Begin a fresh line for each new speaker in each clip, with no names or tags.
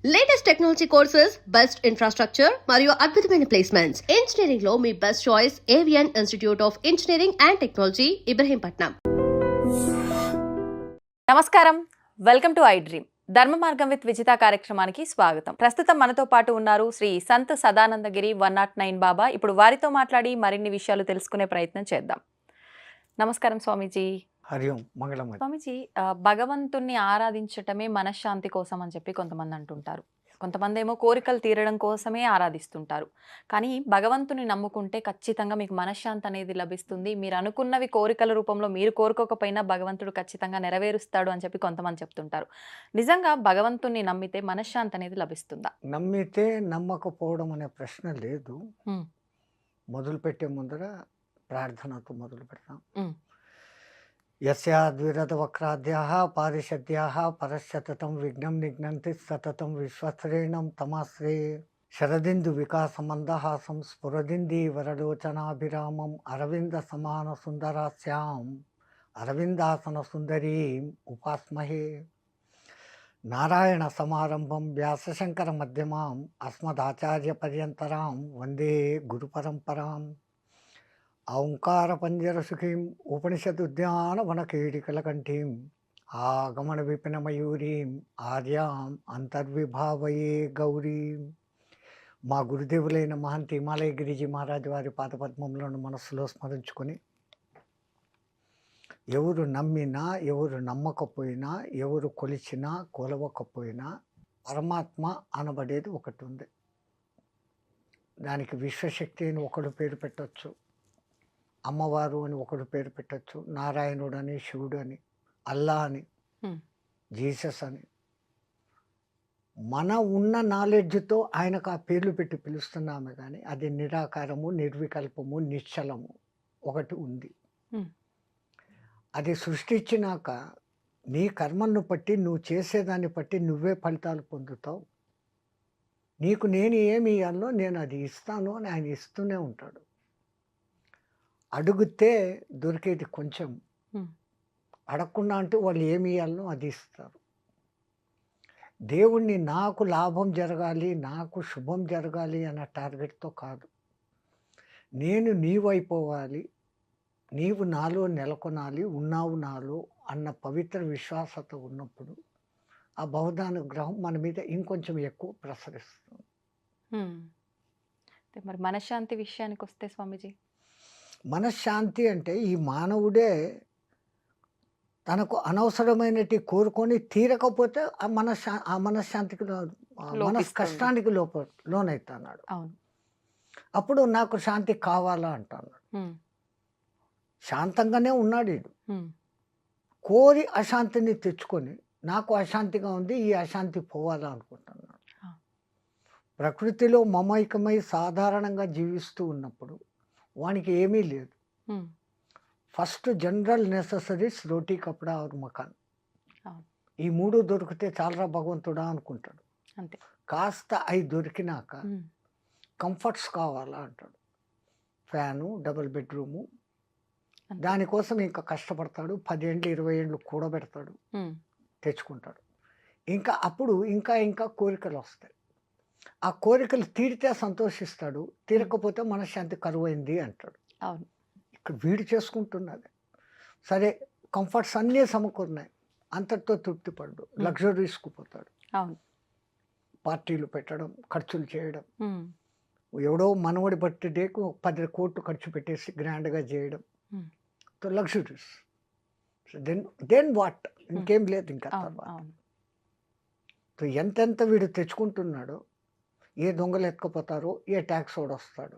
Latest technology courses, best infrastructure మరియు అద్భుతమైన placements. Engineering లో మీ best choice Avian institute of engineering and technology, Ibrahimpatnam.
నమస్కారం, వెల్కమ్ టు ఐ డ్రీమ్. ధర్మ మార్గం విత్ విజిత కార్యక్రమానికి స్వాగతం. ప్రస్తుతం మనతో పాటు ఉన్నారు శ్రీ సంత్ సదానందగిరి 109 బాబా. ఇప్పుడు వారితో మాట్లాడి మరిన్ని విషయాలు తెలుసుకునే ప్రయత్నం చేద్దాం. నమస్కారం స్వామీజీ.
హరి ఓం మంగళం.
స్వామీజీ, భగవంతుణ్ణి ఆరాధించటమే మనశ్శాంతి కోసం అని చెప్పి కొంతమంది అంటుంటారు. కొంతమంది ఏమో కోరికలు తీరడం కోసమే ఆరాధిస్తుంటారు. కానీ భగవంతుని నమ్ముకుంటే ఖచ్చితంగా మీకు మనశ్శాంతి అనేది లభిస్తుంది. మీరు అనుకున్నవి కోరికల రూపంలో మీరు కోరుకోకపోయినా భగవంతుడు ఖచ్చితంగా నెరవేరుస్తాడు అని చెప్పి కొంతమంది చెప్తుంటారు. నిజంగా భగవంతుని నమ్మితే మనశ్శాంతి అనేది లభిస్తుందా?
నమ్మితే నమ్మకపోవడం అనే ప్రశ్న లేదు. మొదలు పెట్టే ముందర ప్రార్థనతో మొదలు పెడతాం. యస్యాద్విరద వక్రాద్యాః పారిషద్యాః పరశతతం విఘ్నం నిఘ్నంతి సతతం విశ్వశ్రేణం తమాశ్రే శరదిందు వికాసమందహాసం స్ఫురదింది వరలోచనాభిరామం అరవింద సమాన సుందరాస్యాం అరవిందాసన సుందరీం ఉపాస్మహే. నారాయణ సమారంభం వ్యాసశంకర మధ్యమాం అస్మదాచార్య పర్యంతరాం వందే గురు పరంపరాం. ఓంకార పంజర సుఖీం ఉపనిషదుద్యాన వనకేడికలకంఠీం ఆగమన విపిన మయూరీం ఆర్యాం అంతర్విభావయే గౌరీం. మా గురుదేవులైన మహంతి హిమాలయ గిరిజీ మహారాజు వారి పాదపద్మములను మనస్సులో స్మరించుకొని, ఎవరు నమ్మినా ఎవరు నమ్మకపోయినా ఎవరు కొలిచినా కొలవకపోయినా పరమాత్మ అనబడేది ఒకటి ఉంది. దానికి విశ్వశక్తి అని ఒకడు పేరు పెట్టవచ్చు, అమ్మవారు అని ఒకడు పేరు పెట్టచ్చు, నారాయణుడు అని, శివుడు అని, అల్లా అని, జీసస్ అని. మన ఉన్న నాలెడ్జ్తో ఆయనకు ఆ పేర్లు పెట్టి పిలుస్తున్నామే కానీ అది నిరాకారము, నిర్వికల్పము, నిశ్చలము ఒకటి ఉంది. అది సృష్టించినాక నీ కర్మను బట్టి నువ్వు చేసేదాన్ని బట్టి నువ్వే ఫలితాలు పొందుతావు. నీకు నేను ఏమి ఇవ్వాలో నేను అది ఇస్తాను అని ఆయన ఇస్తూనే ఉంటాడు. అడిగితే దొరికేది కొంచెం, అడగకుండా అంటే వాళ్ళు ఏమి ఇవ్వాలనో అది ఇస్తారు. దేవుణ్ణి నాకు లాభం జరగాలి, నాకు శుభం జరగాలి అన్న టార్గెట్తో కాదు, నేను నీవైపోవాలి, నీవు నాలో నెలకొనాలి, ఉన్నావు నాలో అన్న పవిత్ర విశ్వాసత ఉన్నప్పుడు ఆ బహుదానుగ్రహం మన మీద ఇంకొంచెం ఎక్కువ ప్రసరిస్తుంది.
మరి మనశ్శాంతి విషయానికి వస్తే స్వామీజీ,
మనశ్శాంతి అంటే ఈ మానవుడే తనకు అనవసరమైనటి కోరుకొని తీరకపోతే ఆ మనశ్శాంతికి కష్టానికి లోనవుతున్నాడు. అప్పుడు నాకు శాంతి కావాలా అంటున్నాడు. శాంతంగానే ఉన్నాడు వీడు, కోరి అశాంతిని తెచ్చుకొని నాకు అశాంతిగా ఉంది, ఈ అశాంతి పోవాలా అనుకుంటున్నాడు. ప్రకృతిలో మమైకమై సాధారణంగా జీవిస్తూ ఉన్నప్పుడు వానికి ఏమీ లేదు. ఫస్ట్ జనరల్ నెససరీస్ రోటీ, కపడా ఆర్ మకాన్, ఈ మూడు దొరికితే చాలరా భగవంతుడా అనుకుంటాడు. కాస్త అవి దొరికినాక కంఫర్ట్స్ కావాలా అంటాడు. ఫ్యాను, డబుల్ బెడ్రూము, దానికోసం ఇంకా కష్టపడతాడు. 10 ఏళ్ళు 20 ఏళ్ళు కూడబెడతాడు, తెచ్చుకుంటాడు. ఇంకా అప్పుడు ఇంకా ఇంకా కోరికలు వస్తాయి. ఆ కోరికలు తీరితే సంతోషిస్తాడు, తీరకపోతే మనశ్శాంతి కరువైంది అంటాడు. ఇక్కడ వీడు చేసుకుంటున్నది సరే, కంఫర్ట్స్ అన్నీ సమకూరినాయి, అంతటితో తృప్తి పడ్డు, లగ్జరీస్కు పోతాడు. పార్టీలు పెట్టడం, ఖర్చులు చేయడం, ఎవడో మనవడి బర్త్డేకు 10 కోట్లు ఖర్చు పెట్టేసి గ్రాండ్గా చేయడం, లగ్జరీస్. దెన్ వాట్, ఇంకేం లేదు ఇంకా తర్వాత. ఎంతెంత వీడు తెచ్చుకుంటున్నాడో, ఏ దొంగలు ఎత్తుకుపోతారో, ఏ ట్యాక్స్ వాడు వస్తాడు,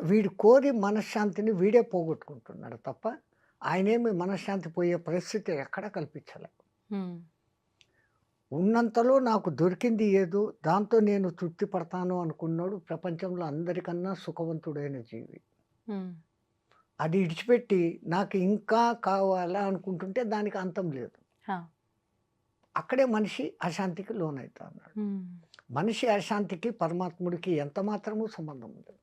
వీడు కోరి మనశ్శాంతిని వీడే పోగొట్టుకుంటున్నాడు తప్ప ఆయనేమి మనశ్శాంతి పోయే పరిస్థితి ఎక్కడా కల్పించలే. ఉన్నంతలో నాకు దొరికింది ఏదో దాంతో నేను తృప్తి పడతాను అనుకున్నాడు ప్రపంచంలో అందరికన్నా సుఖవంతుడైన జీవి. అది ఇడిచిపెట్టి నాకు ఇంకా కావాలా అనుకుంటుంటే దానికి అంతం లేదు. అక్కడే మనిషి అశాంతికి లోనవుతా ఉన్నాడు. మనిషి అశాంతికి పరమాత్ముడికి ఎంత మాత్రమూ సంబంధం ఉంది.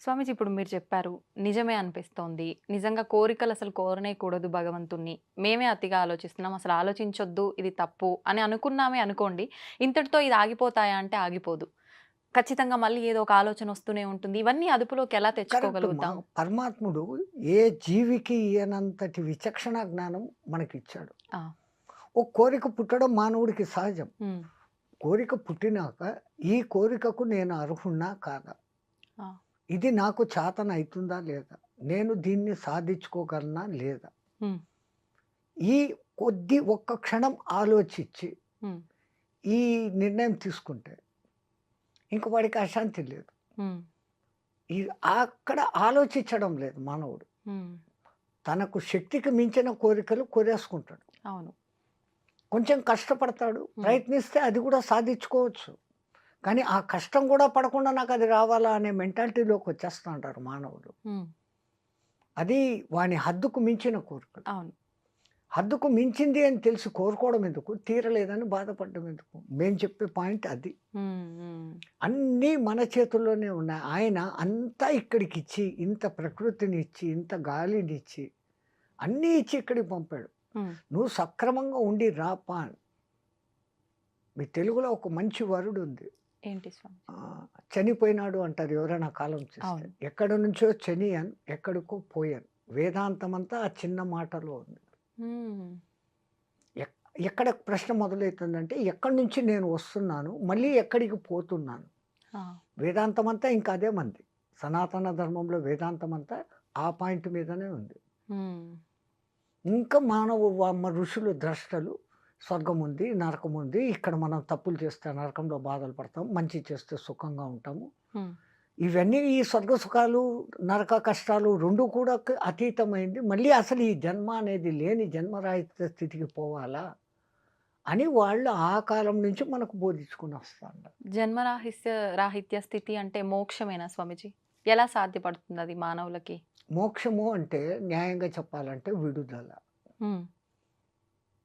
స్వామీజీ ఇప్పుడు మీరు చెప్పారు. నిజమే అనిపిస్తోంది. నిజంగా కోరికలు అసలు కోరనేకూడదు భగవంతుణ్ణి. మేమే అతిగా ఆలోచిస్తున్నాం. అసలు ఆలోచించొద్దు. ఇది తప్పు అని అనుకున్నామే అనుకోండి. ఇంతటితో ఇది ఆగిపోతాయా అంటే ఆగిపోదు. ఖచ్చితంగా మళ్ళీ ఏదో ఒక ఆలోచన వస్తూనే ఉంటుంది. ఇవన్నీ అదుపులోకి ఎలా
కరెక్ట్ మా
తెచ్చుకోగలుగుతాం?
పరమాత్ముడు ఏ జీవికి ఇయ్యనంతటి విచక్షణ జ్ఞానం మనకిచ్చాడు.
ఆ!
ఓ కోరిక పుట్టడం మానవుడికి సహజం.
హ్మ్.
కోరిక పుట్టినాక ఈ కోరికకు నేను అర్హున్నా కాదా?
ఆ!
ఇది నాకు చేతన అవుతుందా లేదా? నేను దీన్ని సాధించుకోగలనా లేదా?
హ్మ్.
ఈ ఒక్క క్షణం ఆలోచించి
హ్మ్.
ఈ నిర్ణయం తీసుకుంటే ఇంక వాడికి అశాంతి లేదు.
హ్మ్.
ఈ అక్కడ ఆలోచించడం లేదు మానవుడు.
హ్మ్.
తనకు శక్తికి మించిన కోరికలు కోరేసుకుంటాడు.
అవును.
కొంచెం కష్టపడతాడు.
హ్మ్.
ప్రయత్నిస్తే అది కూడా సాధించుకోవచ్చు. కానీ ఆ కష్టం కూడా పడకుండా నాకు అది రావాలా అనే మెంటాలిటీలోకి వచ్చేస్తా ఉంటారు మానవుడు.
హ్మ్.
అది వాని హద్దుకు మించిన కోరికలు.
అవును.
హద్దుకు మించింది అని తెలిసి కోరుకోవడం ఎందుకు? తీరలేదని బాధపడడం ఎందుకు? మేము చెప్పే పాయింట్ అది.
హ్మ్. హ్మ్.
అన్నీ మన చేతుల్లోనే ఉన్నాయి. ఆయన అంతా ఇక్కడికిచ్చి, ఇంత ప్రకృతినిచ్చి, ఇంత గాలినిచ్చి, అన్నీ ఇచ్చి ఇక్కడికి పంపాడు.
హ్మ్.
నువ్వు సక్రమంగా ఉండి రాపా అని. మీ తెలుగులో ఒక మంచి వర్డ్ ఉంది.
ఏంటి స్వామి?
చనిపోయినాడు అంటారు ఎవరైనా కాలం చేస్తే.
అవును.
ఎక్కడి నుంచో చనియన్, ఎక్కడికో పోయాను. వేదాంతమంతా ఆ చిన్న మాటలో ఉంది.
హ్మ్.
ఎక్ ఎక్కడ ప్రశ్న మొదలవుతుందంటే, ఎక్కడి నుంచి నేను వస్తున్నాను, మళ్ళీ ఎక్కడికి పోతున్నాను?
ఆ!
వేదాంతమంతా ఇంకా అదే మంది. సనాతన ధర్మంలో వేదాంతమంతా ఆ పాయింట్ మీదనే ఉంది.
హ్మ్.
ఇంకా ఋషులు ద్రష్టలు స్వర్గం ఉంది, నరకం ఉంది. ఇక్కడ మనం తప్పులు చేస్తే నరకంలో బాధలు పడతాం. మంచి చేస్తే సుఖంగా ఉంటాము.
హ్మ్.
ఇవన్నీ ఈ స్వర్గ సుఖాలు, నరక కష్టాలు 2 కూడా అతీతమైంది. మళ్ళీ అసలు ఈ జన్మ అనేది లేని జన్మరాహిత స్థితికి పోవాలా? అని వాళ్ళు ఆ కాలం నుంచి మనకు బోధించుకొని వస్తున్నారు.
రాహిత్య స్థితి అంటే మోక్షమేనా స్వామీజీ? ఎలా సాధ్యపడుతుంది అది మానవులకి?
మోక్షము అంటే న్యాయంగా చెప్పాలంటే విడుదల.
హ్మ్.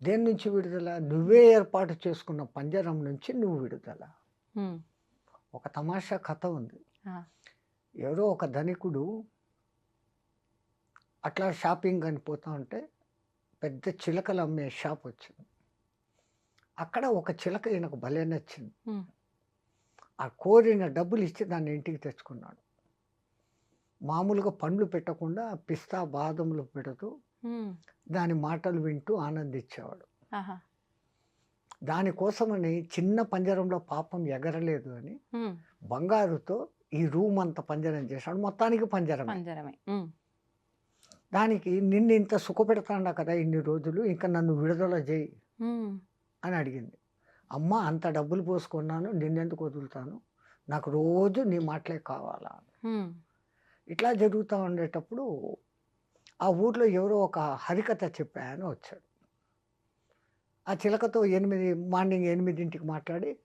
దేని నుంచి విడుదల? నువ్వే ఏర్పాటు చేసుకున్న పంజరం నుంచి నువ్వు విడుదల.
హ్మ్.
ఒక తమాషా కథ ఉంది.
ఆ!
ఎవరో ఒక ధనికుడు అట్లా షాపింగ్ అని పోతా ఉంటే పెద్ద చిలకలు అమ్మే షాప్ వచ్చింది. అక్కడ ఒక చిలక ఈయనకు భలే నచ్చింది.
హ్మ్.
ఆ కోరిన డబ్బులు ఇచ్చి దాన్ని ఇంటికి తెచ్చుకున్నాడు. మామూలుగా పండ్లు పెట్టకుండా పిస్తా, బాదంలు పెడుతూ
హ్మ్.
దాని మాటలు వింటూ ఆనందించేవాడు.
ఆహా!
దానికోసమని చిన్న పంజరంలో పాపం ఎగరలేదు అని
హ్మ్.
బంగారుతో ఈ రూమ్ అంతా పంజరం చేశాడు. మొత్తానికి పంజరమే.
పంజరమే. హ్మ్.
దానికి నిన్ను ఇంత సుఖపెడతాండా కదా ఇన్ని రోజులు, ఇంకా నన్ను విడుదల చేయి
హ్మ్.
అని అడిగింది. అమ్మ అంత డబ్బులు పోసుకున్నాను, నిన్నెందుకు వదులుతాను? నాకు రోజు నీ మాటలే కావాలా?
హ్మ్.
ఇట్లా జరుగుతూ ఉండేటప్పుడు ఆ ఊర్లో ఎవరో ఒక హరికథ చెప్పే ఆయన వచ్చాడు. ఆ చిలకతో మార్నింగ్ 8కి మాట్లాడి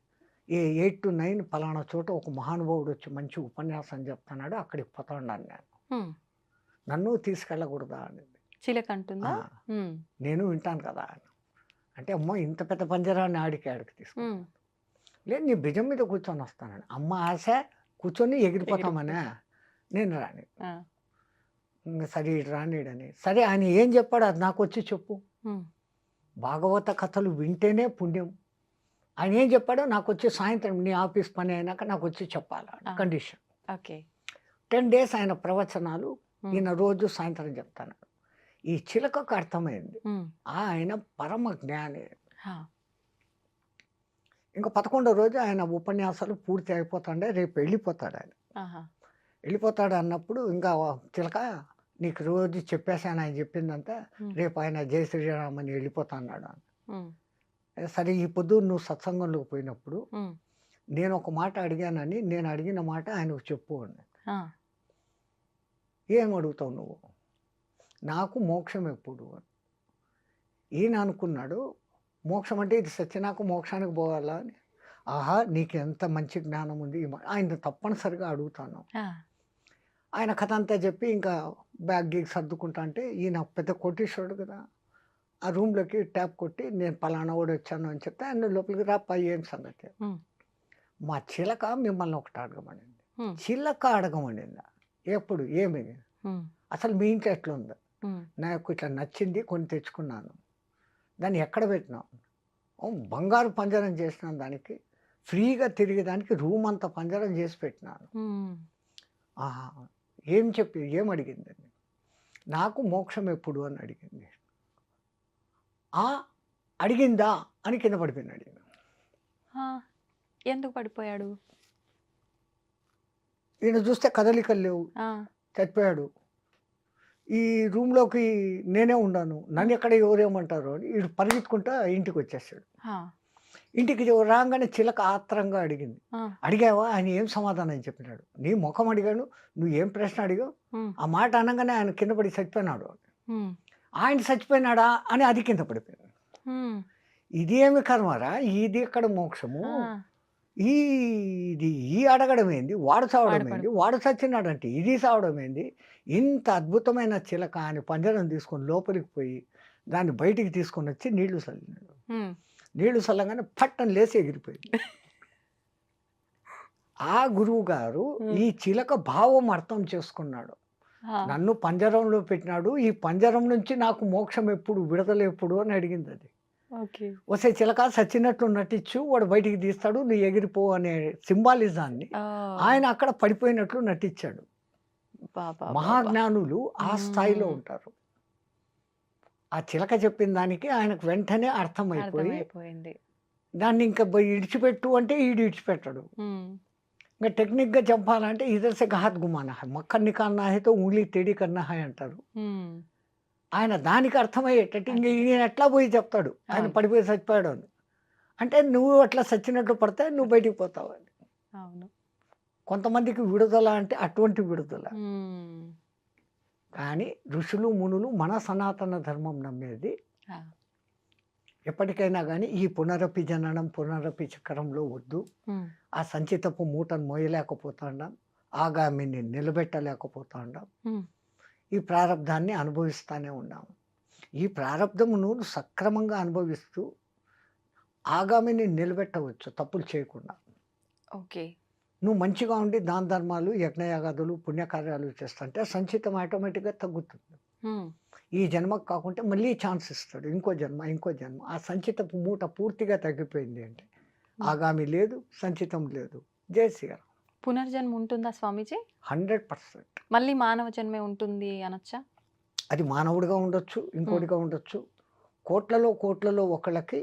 8-9 పలానా చోట ఒక మహానుభావుడు వచ్చి మంచి ఉపన్యాసం చెప్తున్నాడు, అక్కడికి పోతాన్నాను నేను.
హ్మ్.
నన్ను తీసుకెళ్ళకూడదా అనింది.
చిలక
ఆ,
అంటుందా? హ్మ్.
నేను వింటాను కదా అని. అంటే అమ్మో ఇంత పెద్ద పంజరాన్ని ఆడికి
హ్మ్.
తీసుకుంటాను. లేదు నీ భుజం మీద కూర్చొని వస్తానని. అమ్మ ఆశ కూర్చొని ఎగిరిపోతామనే నేను రాని.
ఆ!
సరే ఇటు రానీడని. సరే ఆయన ఏం చెప్పాడు అది నాకు వచ్చి చెప్పు.
హ్మ్.
భాగవత కథలు వింటేనే పుణ్యం. ఆయన ఏం చెప్పాడో నాకు వచ్చి సాయంత్రం నీ ఆఫీస్ పని అయినాక నాకు వచ్చి చెప్పాలి
ఆ!
కండిషన్.
ఓకే.
10 డేస్ ఆయన ప్రవచనాలు
హ్మ్.
ఈయన రోజు సాయంత్రం చెప్తాను. ఈ చిలకకు అర్థమైంది.
హ్మ్.
ఆయన పరమ జ్ఞాని.
ఆ!
ఇంకా 11వ రోజు ఆయన ఉపన్యాసాలు పూర్తి అయిపోతాండే రేపు వెళ్ళిపోతాడు ఆయన.
ఆహా!
వెళ్ళిపోతాడు అన్నప్పుడు ఇంకా చిలక నీకు రోజు చెప్పేసాను ఆయన చెప్పిందంతా,
హ్మ్.
రేపు ఆయన జై శ్రీరామ్ అని వెళ్ళిపోతా అన్నాడు.
హ్మ్.
సరే ఈ పొద్దు నువ్వు సత్సంగంలోకి పోయినప్పుడు
హ్మ్.
నేను ఒక మాట అడిగానని నేను అడిగిన మాట ఆయనకు చెప్పు అన్నాడు.
ఆ!
ఏం అడుగుతావు నువ్వు? నాకు మోక్షం ఎప్పుడు అని. ఈయన అనుకున్నాడు మోక్షం అంటే ఇది సత్యనాకు మోక్షానికి పోవాలా అని. ఆహా నీకు ఎంత మంచి జ్ఞానం ఉంది ఆయన తప్పనిసరిగా అడుగుతాను.
ఆ!
ఆయన కథ అంతా చెప్పి ఇంకా బ్యాగ్ గీగ్ సర్దుకుంటా అంటే ఈయన పెద్ద కోటీశ్వరుడు కదా. ఆ రూమ్లోకి ట్యాప్ కొట్టి నేను పలానా వాడు వచ్చాను అని చెప్తే ఆయన లోపలికి రాప్ప ఏం సంగతి.
హ్మ్.
మా చిలక మిమ్మల్ని ఒకటి అడగమనింది.
హ్మ్.
చిలక అడగమనిందా? ఎప్పుడు ఏమి అసలు మీ ఇంట్లో ఎట్లా ఉందా? నాకు ఇట్లా నచ్చింది కొన్ని తెచ్చుకున్నాను. దాన్ని ఎక్కడ పెట్టినావు? బంగారు పంజరం చేసినాను దానికి. ఫ్రీగా తిరిగేదానికి రూమ్ అంతా పంజరం చేసి పెట్టినాను. ఆహా! ఏం అడిగిందండి? నాకు మోక్షం ఎప్పుడు అని అడిగింది. అడిగిందా అని కింద పడిపోయినాడు ఈయన.
ఎందుకు పడిపోయాడు?
ఈయన చూస్తే కదలికలు లేవు, చచ్చిపోయాడు. ఈ రూమ్లోకి నేనే ఉన్నాను, నన్ను ఎక్కడ ఎవరేమంటారు అని వీడు పరిగెత్తుకుంటా ఇంటికి వచ్చేసాడు. ఇంటికి రాగానే చిలక ఆత్రంగా అడిగింది. అడిగావా? ఆయన ఏం సమాధానం చెప్పినాడు? నీ ముఖం అడిగాను, నువ్వు ఏం ప్రశ్న అడిగావు? ఆ మాట అనగానే ఆయన కింద పడి చచ్చిపోయినాడు. ఆయన చచ్చిపోయినాడా అని అది కింద పడిపోయాడు. ఇది ఏమి కర్మరా? ఇది ఎక్కడ మోక్షము? ఈ అడగడం ఏంది? వాడు చావడం ఏంది? వాడు చచ్చినాడంటే ఇది చావడం ఏంది? ఇంత అద్భుతమైన చిలక అని పంజరం తీసుకొని లోపలికి పోయి దాన్ని బయటికి తీసుకొని వచ్చి నీళ్లు చల్లినాడు. నీళ్లు చల్లగానే పట్టని లేసి ఎగిరిపోయింది. ఆ గురువు గారు ఈ చిలక భావం అర్థం చేసుకున్నాడు. నన్ను పంజరంలో పెట్టినాడు, ఈ పంజరం నుంచి నాకు మోక్షం ఎప్పుడు, విడుదల ఎప్పుడు అని అడిగింది అది. వస్తే చిలక చచ్చినట్లు నటించు, వాడు బయటికి తీస్తాడు, నువ్వు ఎగిరిపో అనే సింబాలిజాన్ని ఆయన అక్కడ పడిపోయినట్లు నటించాడు. మహాజ్ఞానులు ఆ స్థాయిలో ఉంటారు. ఆ చిలక చెప్పిన దానికి ఆయనకు వెంటనే అర్థమైపోయింది. దాన్ని ఇంకా ఇడిచిపెట్టు అంటే ఈడు ఇడిచిపెట్టాడు. ఇంకా టెక్నిక్గా చెప్పాలంటే ఇదర్ సే ఘాత్ గుమానా హై, మక్కన్ నికాల్నా హై తో ఉంగ్లీ తేడి కన్నా హై అంటారు. ఆయన దానికి అర్థమయ్యేటట్టు ఇంక ఈయన ఎట్లా పోయి చెప్తాడు ఆయన పడిపోయి చచ్చిపోయాడు అని. అంటే నువ్వు అట్లా చచ్చినట్లు పడితే నువ్వు బయటికి పోతావు అని. కొంతమందికి విడుదల అంటే అటువంటి విడుదల. కానీ ఋషులు మునులు మన సనాతన ధర్మం నమ్మేది ఎప్పటికైనా కానీ ఈ పునరపి జననం పునరపి చక్రంలో వద్దు. ఆ సంచితపు మూటను మోయలేకపోతాండాం, ఆగామిని నిలబెట్టలేకపోతాండాం, ఈ ప్రారంధాన్ని అనుభవిస్తూనే ఉన్నాము. ఈ ప్రారంధమును సక్రమంగా అనుభవిస్తూ ఆగామిని నిలబెట్టవచ్చు తప్పులు చేయకుండా. నువ్వు మంచిగా ఉండి దాన ధర్మాలు, యజ్ఞయాగాదులు, పుణ్యకార్యాలు చేస్తుంటే సంచితం ఆటోమేటిక్గా తగ్గుతుంది. ఈ జన్మకు కాకుంటే మళ్ళీ ఛాన్స్ ఇస్తాడు, ఇంకో జన్మ. ఆ సంచితపు మూట పూర్తిగా తగ్గిపోయింది అంటే ఆగామి లేదు, సంచితం లేదు. జై శ్రీరామ్.
పునర్జన్మ ఉంటుందా స్వామీజీ?
100%.
మళ్ళీ మానవ జన్మే ఉంటుంది అనొచ్చా?
అది మానవుడిగా ఉండొచ్చు, ఇంకోటిగా ఉండొచ్చు. కోట్లలో ఒకళ్ళకి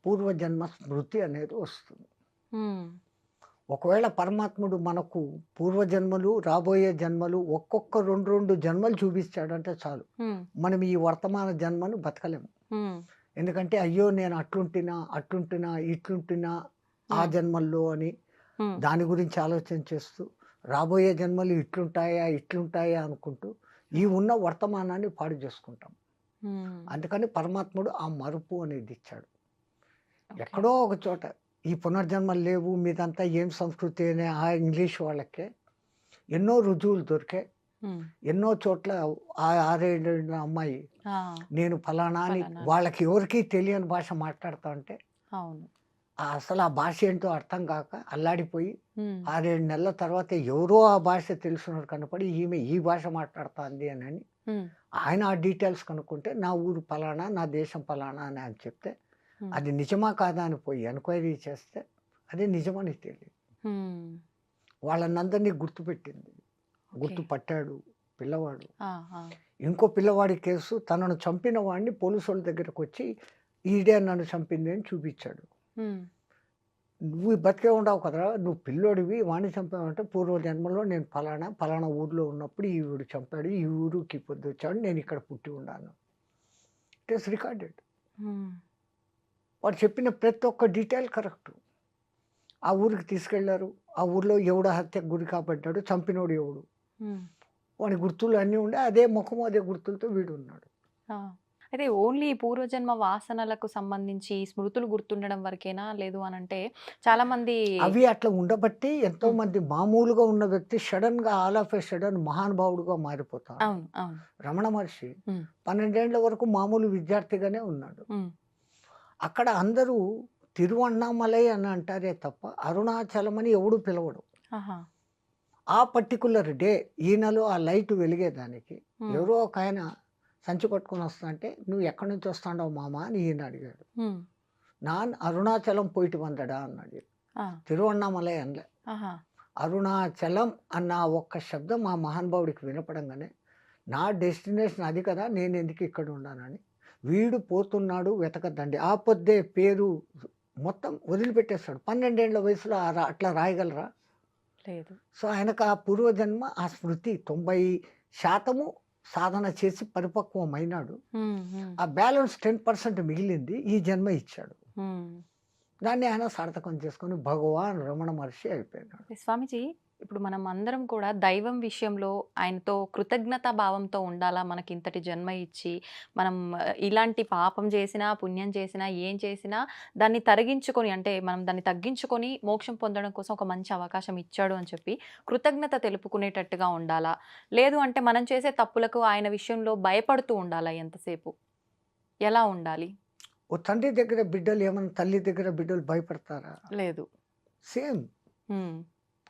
పూర్వజన్మ స్మృతి అనేది వస్తుంది. ఒకవేళ పరమాత్ముడు మనకు పూర్వజన్మలు, రాబోయే జన్మలు ఒక్కొక్క 2 జన్మలు చూపించాడంటే చాలు, మనం ఈ వర్తమాన జన్మను బతకలేము. ఎందుకంటే అయ్యో నేను అట్లుంటున్నా ఇట్లుంటున్నా ఆ జన్మల్లో అని దాని గురించి ఆలోచన చేస్తూ రాబోయే జన్మలు ఇట్లుంటాయా అనుకుంటూ ఈ ఉన్న వర్తమానాన్ని పాడు చేసుకుంటాం. అందుకని పరమాత్ముడు ఆ మరుపు అనేది ఇచ్చాడు. ఎక్కడో ఒక చోట ఈ పునర్జన్మలు లేవు, మీదంతా ఏం సంస్కృతి అనే ఆ ఇంగ్లీష్ వాళ్ళకే ఎన్నో రుజువులు దొరికాయి. ఎన్నో చోట్ల ఆ 6 ఏళ్ళ అమ్మాయి నేను ఫలానా అని వాళ్ళకి ఎవరికి తెలియని భాష మాట్లాడుతా ఉంటే అసలు ఆ భాష ఏంటో అర్థం కాక అల్లాడిపోయి 6-7 నెలల తర్వాత ఎవరో ఆ భాష తెలుసున్నాడు కనపడి ఈమె ఈ భాష మాట్లాడుతుంది అని ఆయన ఆ డీటెయిల్స్ కనుక్కుంటే నా ఊరు ఫలానా, నా దేశం ఫలానా అని ఆయన చెప్తే అది నిజమా కాదా అని పోయి ఎంక్వైరీ చేస్తే అది నిజమని తెలియదు. వాళ్ళనందరినీ గుర్తుపెట్టింది, గుర్తుపట్టాడు పిల్లవాడు. ఇంకో పిల్లవాడి కేసు తనను చంపిన వాడిని పోలీసు వాళ్ళ దగ్గరకు వచ్చి ఈడే నన్ను చంపింది అని చూపించాడు. నువ్వు బతికే ఉండవు కదరా, నువ్వు పిల్లోడివి, వాడిని చంపావంటే పూర్వజన్మలో నేను ఫలానా ఊర్లో ఉన్నప్పుడు ఈ వీడు చంపాడు, ఈ ఊరికి పొద్దు వచ్చాడు, నేను ఇక్కడ పుట్టి ఉన్నాను. It is recorded. వాడు చెప్పిన ప్రతి ఒక్క డీటెయిల్ కరెక్ట్. ఆ ఊరికి తీసుకెళ్లారు, ఆ ఊర్లో ఎవడు హత్యకు గురి కాబడ్డాడు, చంపినోడు ఎవడు, వాడి గుర్తులు అన్నీ ఉండే అదే ముఖము అదే గుర్తులతో వీడు ఉన్నాడు.
అయితే ఓన్లీ పూర్వజన్మ వాసనలకు సంబంధించి స్మృతులు గుర్తుండడం వరకేనా? లేదు అని అంటే చాలా మంది
అవి అట్లా ఉండబట్టి ఎంతో మంది మామూలుగా ఉన్న వ్యక్తి సడన్ గా ఆల్ ఆఫ్ ఏ సడన్ మహానుభావుడుగా మారిపోతాడు. రమణ మహర్షి 12 ఏళ్ల వరకు మామూలు విద్యార్థిగానే ఉన్నాడు. అక్కడ అందరూ తిరువన్నామలై అని అంటారే తప్ప అరుణాచలం అని ఎవడు పిలవడు. ఆ పర్టికులర్ డే ఈయనలో ఆ లైట్ వెలిగేదానికి
హ్మ్.
ఎవరో ఒక ఆయన సంచి పట్టుకొని వస్తా అంటే నువ్వు ఎక్కడి నుంచి వస్తాండవు మామ అని ఈయన అడిగాడు.
హ్మ్.
నాన్ అరుణాచలం పోయిட்டு వందడా అన్నాడు.
ఆ!
తిరువన్నామలై అనలే.
ఆహా!
అరుణాచలం అన్న ఒక్క శబ్దం మా మహానుభావుడికి వినపడంగానే నా డెస్టినేషన్ అది కదా, నేను ఎందుకు ఇక్కడ ఉన్నానని వీడు పోతున్నాడు వెతకద్దండి ఆ పొద్దే పేరు మొత్తం వదిలిపెట్టేస్తాడు. 12 ఏళ్ల వయసులో అట్లా రాయగలరా?
లేదు.
సో ఆయనకు ఆ పూర్వజన్మ ఆ స్మృతి 90% సాధన చేసి పరిపక్వమైనాడు.
హ్మ్. హ్మ్.
ఆ బ్యాలెన్స్ 10% మిగిలింది ఈ జన్మ ఇచ్చాడు.
హ్మ్.
దాన్ని ఆయన సార్థకం చేసుకొని భగవాన్ రమణ మహర్షి అయిపోయినాడు.
స్వామీజీ, ఇప్పుడు మనం అందరం కూడా దైవం విషయంలో ఆయనతో కృతజ్ఞతా భావంతో ఉండాలా? మనకింతటి జన్మ ఇచ్చి, మనం ఇలాంటి పాపం చేసినా, పుణ్యం చేసినా, ఏం చేసినా దాన్ని తరిగించుకొని అంటే మనం దాన్ని తగ్గించుకొని మోక్షం పొందడం కోసం ఒక మంచి అవకాశం ఇచ్చాడు అని చెప్పి కృతజ్ఞత తెలుపుకునేటట్టుగా ఉండాలా? లేదు అంటే మనం చేసే తప్పులకు ఆయన విషయంలో భయపడుతూ ఉండాలా ఎంతసేపు? ఎలా ఉండాలి?
ఓ తండ్రి దగ్గర బిడ్డలు ఏమన్నా తల్లి దగ్గర బిడ్డలు భయపడతారా?
లేదు.
సేమ్.
హ్మ్.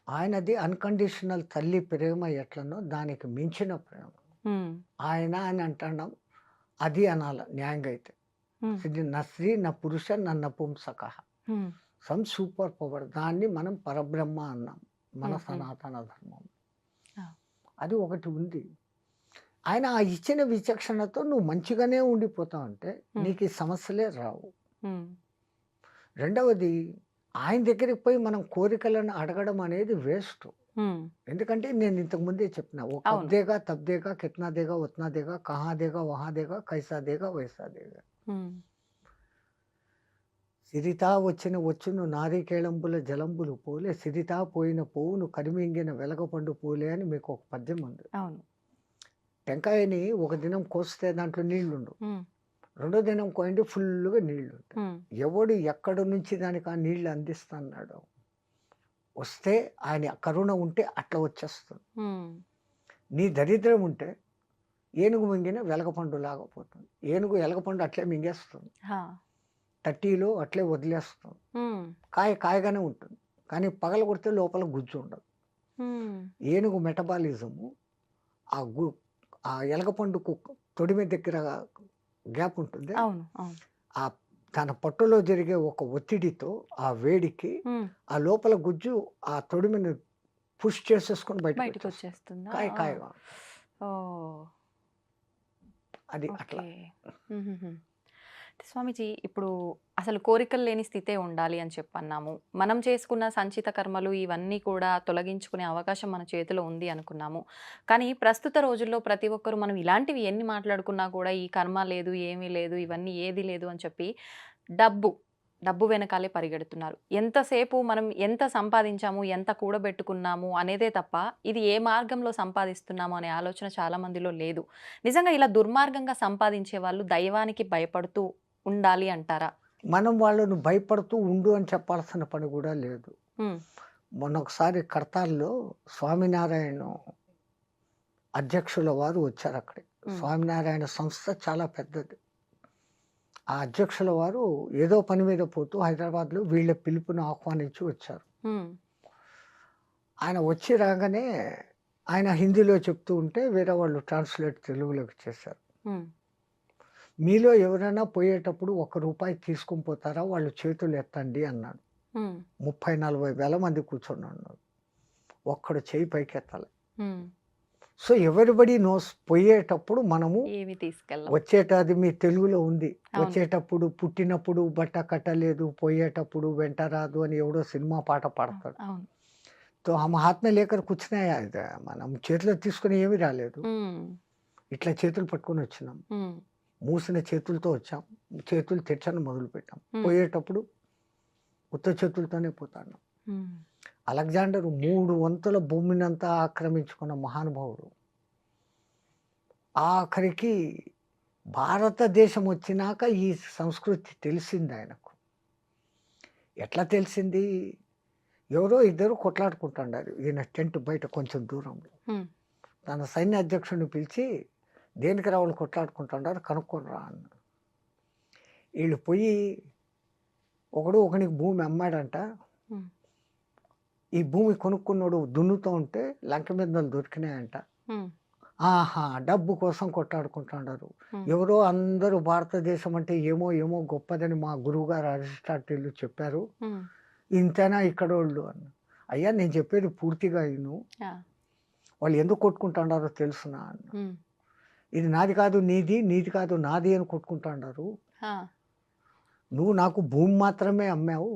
ఆయనది అన్కండిషనల్ తల్లి ప్రేమ ఎట్లనో దానికి మించిన ప్రేమ.
హ్మ్.
ఆయన అని అంటున్నాం, అది అనాల న్యాయంగా అయితే.
హ్మ్.
ఇది నా స్త్రీ నా పురుష నా నపుంసక
హ్మ్.
సమ్ సూపర్ పవర్, దాన్ని మనం పరబ్రహ్మ అన్నాం మన
హ్మ్. హ్మ్.
సనాతన ధర్మం.
ఆ!
అది ఒకటి ఉంది. ఆయన ఆ ఇచ్చిన విచక్షణతో నువ్వు మంచిగానే ఉండిపోతావంటే
హ్మ్.
నీకు ఈ సమస్యలే రావు.
హ్మ్.
రెండవది, ఆయన దగ్గరికి పోయి మనం కోరికలను అడగడం అనేది వేస్ట్.
హ్మ్.
ఎందుకంటే నేను ఇంతకు ముందే చెప్పిన, ఓ కబ్
అవును.
దేగా తబ్ దేగా కిత్నా దేగా ఉత్నా దేగా కహా దేగా వహా దేగా కైసా దేగా వైసా దేగా.
హ్మ్.
సిరితా వచ్చిన వచ్చును నారికేళంబుల జలంబులు పోలే సిరితా పోయిన పోవును కరిమింగిన వెలగపండు పూలే అని మీకు ఒక పద్యం ఉంది.
అవును.
టెంకాయని ఒక దినం కోస్తే దాంట్లో నీళ్లుండు,
హ్మ్.
రెండో దినం కోయండి ఫుల్గా నీళ్లు ఉంటాయి.
హ్మ్.
ఎవడు ఎక్కడి నుంచి దానికి ఆ నీళ్లు అందిస్తున్నాడో వస్తే ఆయన కరుణ ఉంటే అట్లా వచ్చేస్తుంది.
హ్మ్.
నీ దరిద్రం ఉంటే ఏనుగు మింగిన వెలగపండు లాగపోతుంది. ఏనుగు ఎలగపండు అట్లే మింగేస్తుంది,
హా!
టట్టీలో అట్లే వదిలేస్తుంది.
హ్మ్.
కాయ కాయగానే ఉంటుంది, కానీ పగల కొడితే లోపల గుజ్జు ఉండదు.
హ్మ్.
ఏనుగు మెటబాలిజము ఆ గు ఆ ఎలగపండుకు తొడిమె దగ్గర గ్యాప్ ఉంటుంది.
అవును. అవును.
ఆ తన పొట్టలో జరిగే ఒక ఒత్తిడితో ఆ వేడికి
హ్మ్.
ఆ లోపల గుజ్జు ఆ తొడిమెను పుష్ చేసేసుకొని బయటకు వచ్చేస్తుంది.
బయటికొచ్చేస్తుందా?
కాయ
ఆ!
కాయగా
ఓహ్!
అది అట్లా.
ఓకే. హుహుహు. స్వామీజీ, ఇప్పుడు అసలు కోరికలు లేని స్థితే ఉండాలి అని చెప్పన్నాము. మనం చేసుకున్న సంచిత కర్మలు ఇవన్నీ కూడా తొలగించుకునే అవకాశం మన చేతిలో ఉంది అనుకున్నాము. కానీ ప్రస్తుత రోజుల్లో ప్రతి ఒక్కరు మనం ఇలాంటివి ఎన్ని మాట్లాడుకున్నా కూడా ఈ కర్మ లేదు, ఏమీ లేదు, ఇవన్నీ ఏది లేదు అని చెప్పి డబ్బు, డబ్బు వెనకాలే పరిగెడుతున్నారు. ఎంతసేపు మనం ఎంత సంపాదించాము, ఎంత కూడబెట్టుకున్నాము అనేదే తప్ప ఇది ఏ మార్గంలో సంపాదిస్తున్నాము అనే ఆలోచన చాలా మందిలో లేదు. నిజంగా ఇలా దుర్మార్గంగా సంపాదించే వాళ్ళు దైవానికి భయపడుతూ ఉండాలి అంటారా?
మనం వాళ్ళను భయపడుతూ ఉండు అని చెప్పాల్సిన పని కూడా లేదు.
హ్మ్.
మొన్న ఒకసారి కడతాల్లో స్వామినారాయణ అధ్యక్షుల వారు వచ్చారు అక్కడికి.
హ్మ్.
స్వామినారాయణ సంస్థ చాలా పెద్దది. ఆ అధ్యక్షుల వారు ఏదో పని మీద పోతూ హైదరాబాద్లో వీళ్ళ పిలుపుని ఆహ్వానించి వచ్చారు.
హ్మ్.
ఆయన వచ్చి రాగానే ఆయన హిందీలో చెప్తూ ఉంటే వేరే వాళ్ళు ట్రాన్స్లేట్ తెలుగులోకి చేశారు.
హ్మ్.
మీలో ఎవరైనా పోయేటప్పుడు ₹1 తీసుకొని పోతారా? వాళ్ళు చేతులు ఎత్తండి అన్నాడు.
హ్మ్.
30,40 వేల మంది కూర్చొని ఉన్నారు. ఒక్కడు చెయ్యి పైకెత్తాలి.
హ్మ్.
సో ఎవ్రీబడీ నోస్ పోయేటప్పుడు మనము
ఏమి తీసుకెళ్ళం.
అది మీ తెలుగులో ఉంది.
అవును.
వచ్చేటప్పుడు పుట్టినప్పుడు బట్ట కట్టలేదు, పోయేటప్పుడు వెంట రాదు అని ఎవడో సినిమా పాట పాడతాడు.
అవును.
తో ఆ మహాత్మ లేఖర్ కూర్చున్నాయి. మనం చేతిలో తీసుకొని ఏమీ రాలేదు.
హ్మ్.
ఇట్లా చేతులు పట్టుకొని వచ్చినాం.
హ్మ్.
మూసిన చేతులతో వచ్చాం. చేతులు తెచ్చని మొదలుపెట్టాం.
హ్మ్.
పోయేటప్పుడు ఉత్త చేతులతోనే పోతాను.
హ్మ్.
అలెగ్జాండర్ 3 వంతుల భూమినంతా ఆక్రమించుకున్న మహానుభావుడు. ఆఖరికి భారతదేశం వచ్చినాక ఈ సంస్కృతి తెలిసింది ఆయనకు. ఎట్లా తెలిసింది? ఎవరో ఇద్దరు కొట్లాడుకుంటున్నారు ఈయన టెంట్ బయట కొంచెం దూరంలో.
హ్మ్.
తన సైన్య అధ్యక్షుడిని పిలిచి, దేనికి రా వాళ్ళు కొట్లాడుకుంటున్నారు కనుక్కొని రా అన్నాడు. వీళ్ళు పోయి ఒకడు ఒకనికి భూమి అమ్మాడంట.
హ్మ్.
ఈ భూమి కొనుక్కున్నాడు దున్నుతూ ఉంటే లంక మీద దొరికినాయంట.
హ్మ్.
ఆహా! డబ్బు కోసం కొట్టాడుకుంటున్నారు.
హ్మ్.
ఎవరో అందరూ భారతదేశం అంటే ఏమో ఏమో గొప్పదని మా గురువుగారు అరిస్టాటిల్ చెప్పారు.
హ్మ్.
ఇంతేనా ఇక్కడోళ్ళు అన్న. అయ్యా నేను చెప్పేది పూర్తిగా ఇను.
ఆ!
వాళ్ళు ఎందుకు కొట్టుకుంటున్నారో తెలుసునా అన్న.
హ్మ్.
ఇది నాది కాదు నీది, నీది కాదు నాది అని కొట్టుకుంటున్నారు.
ఆ!
నువ్వు నాకు భూమి మాత్రమే అమ్మావు.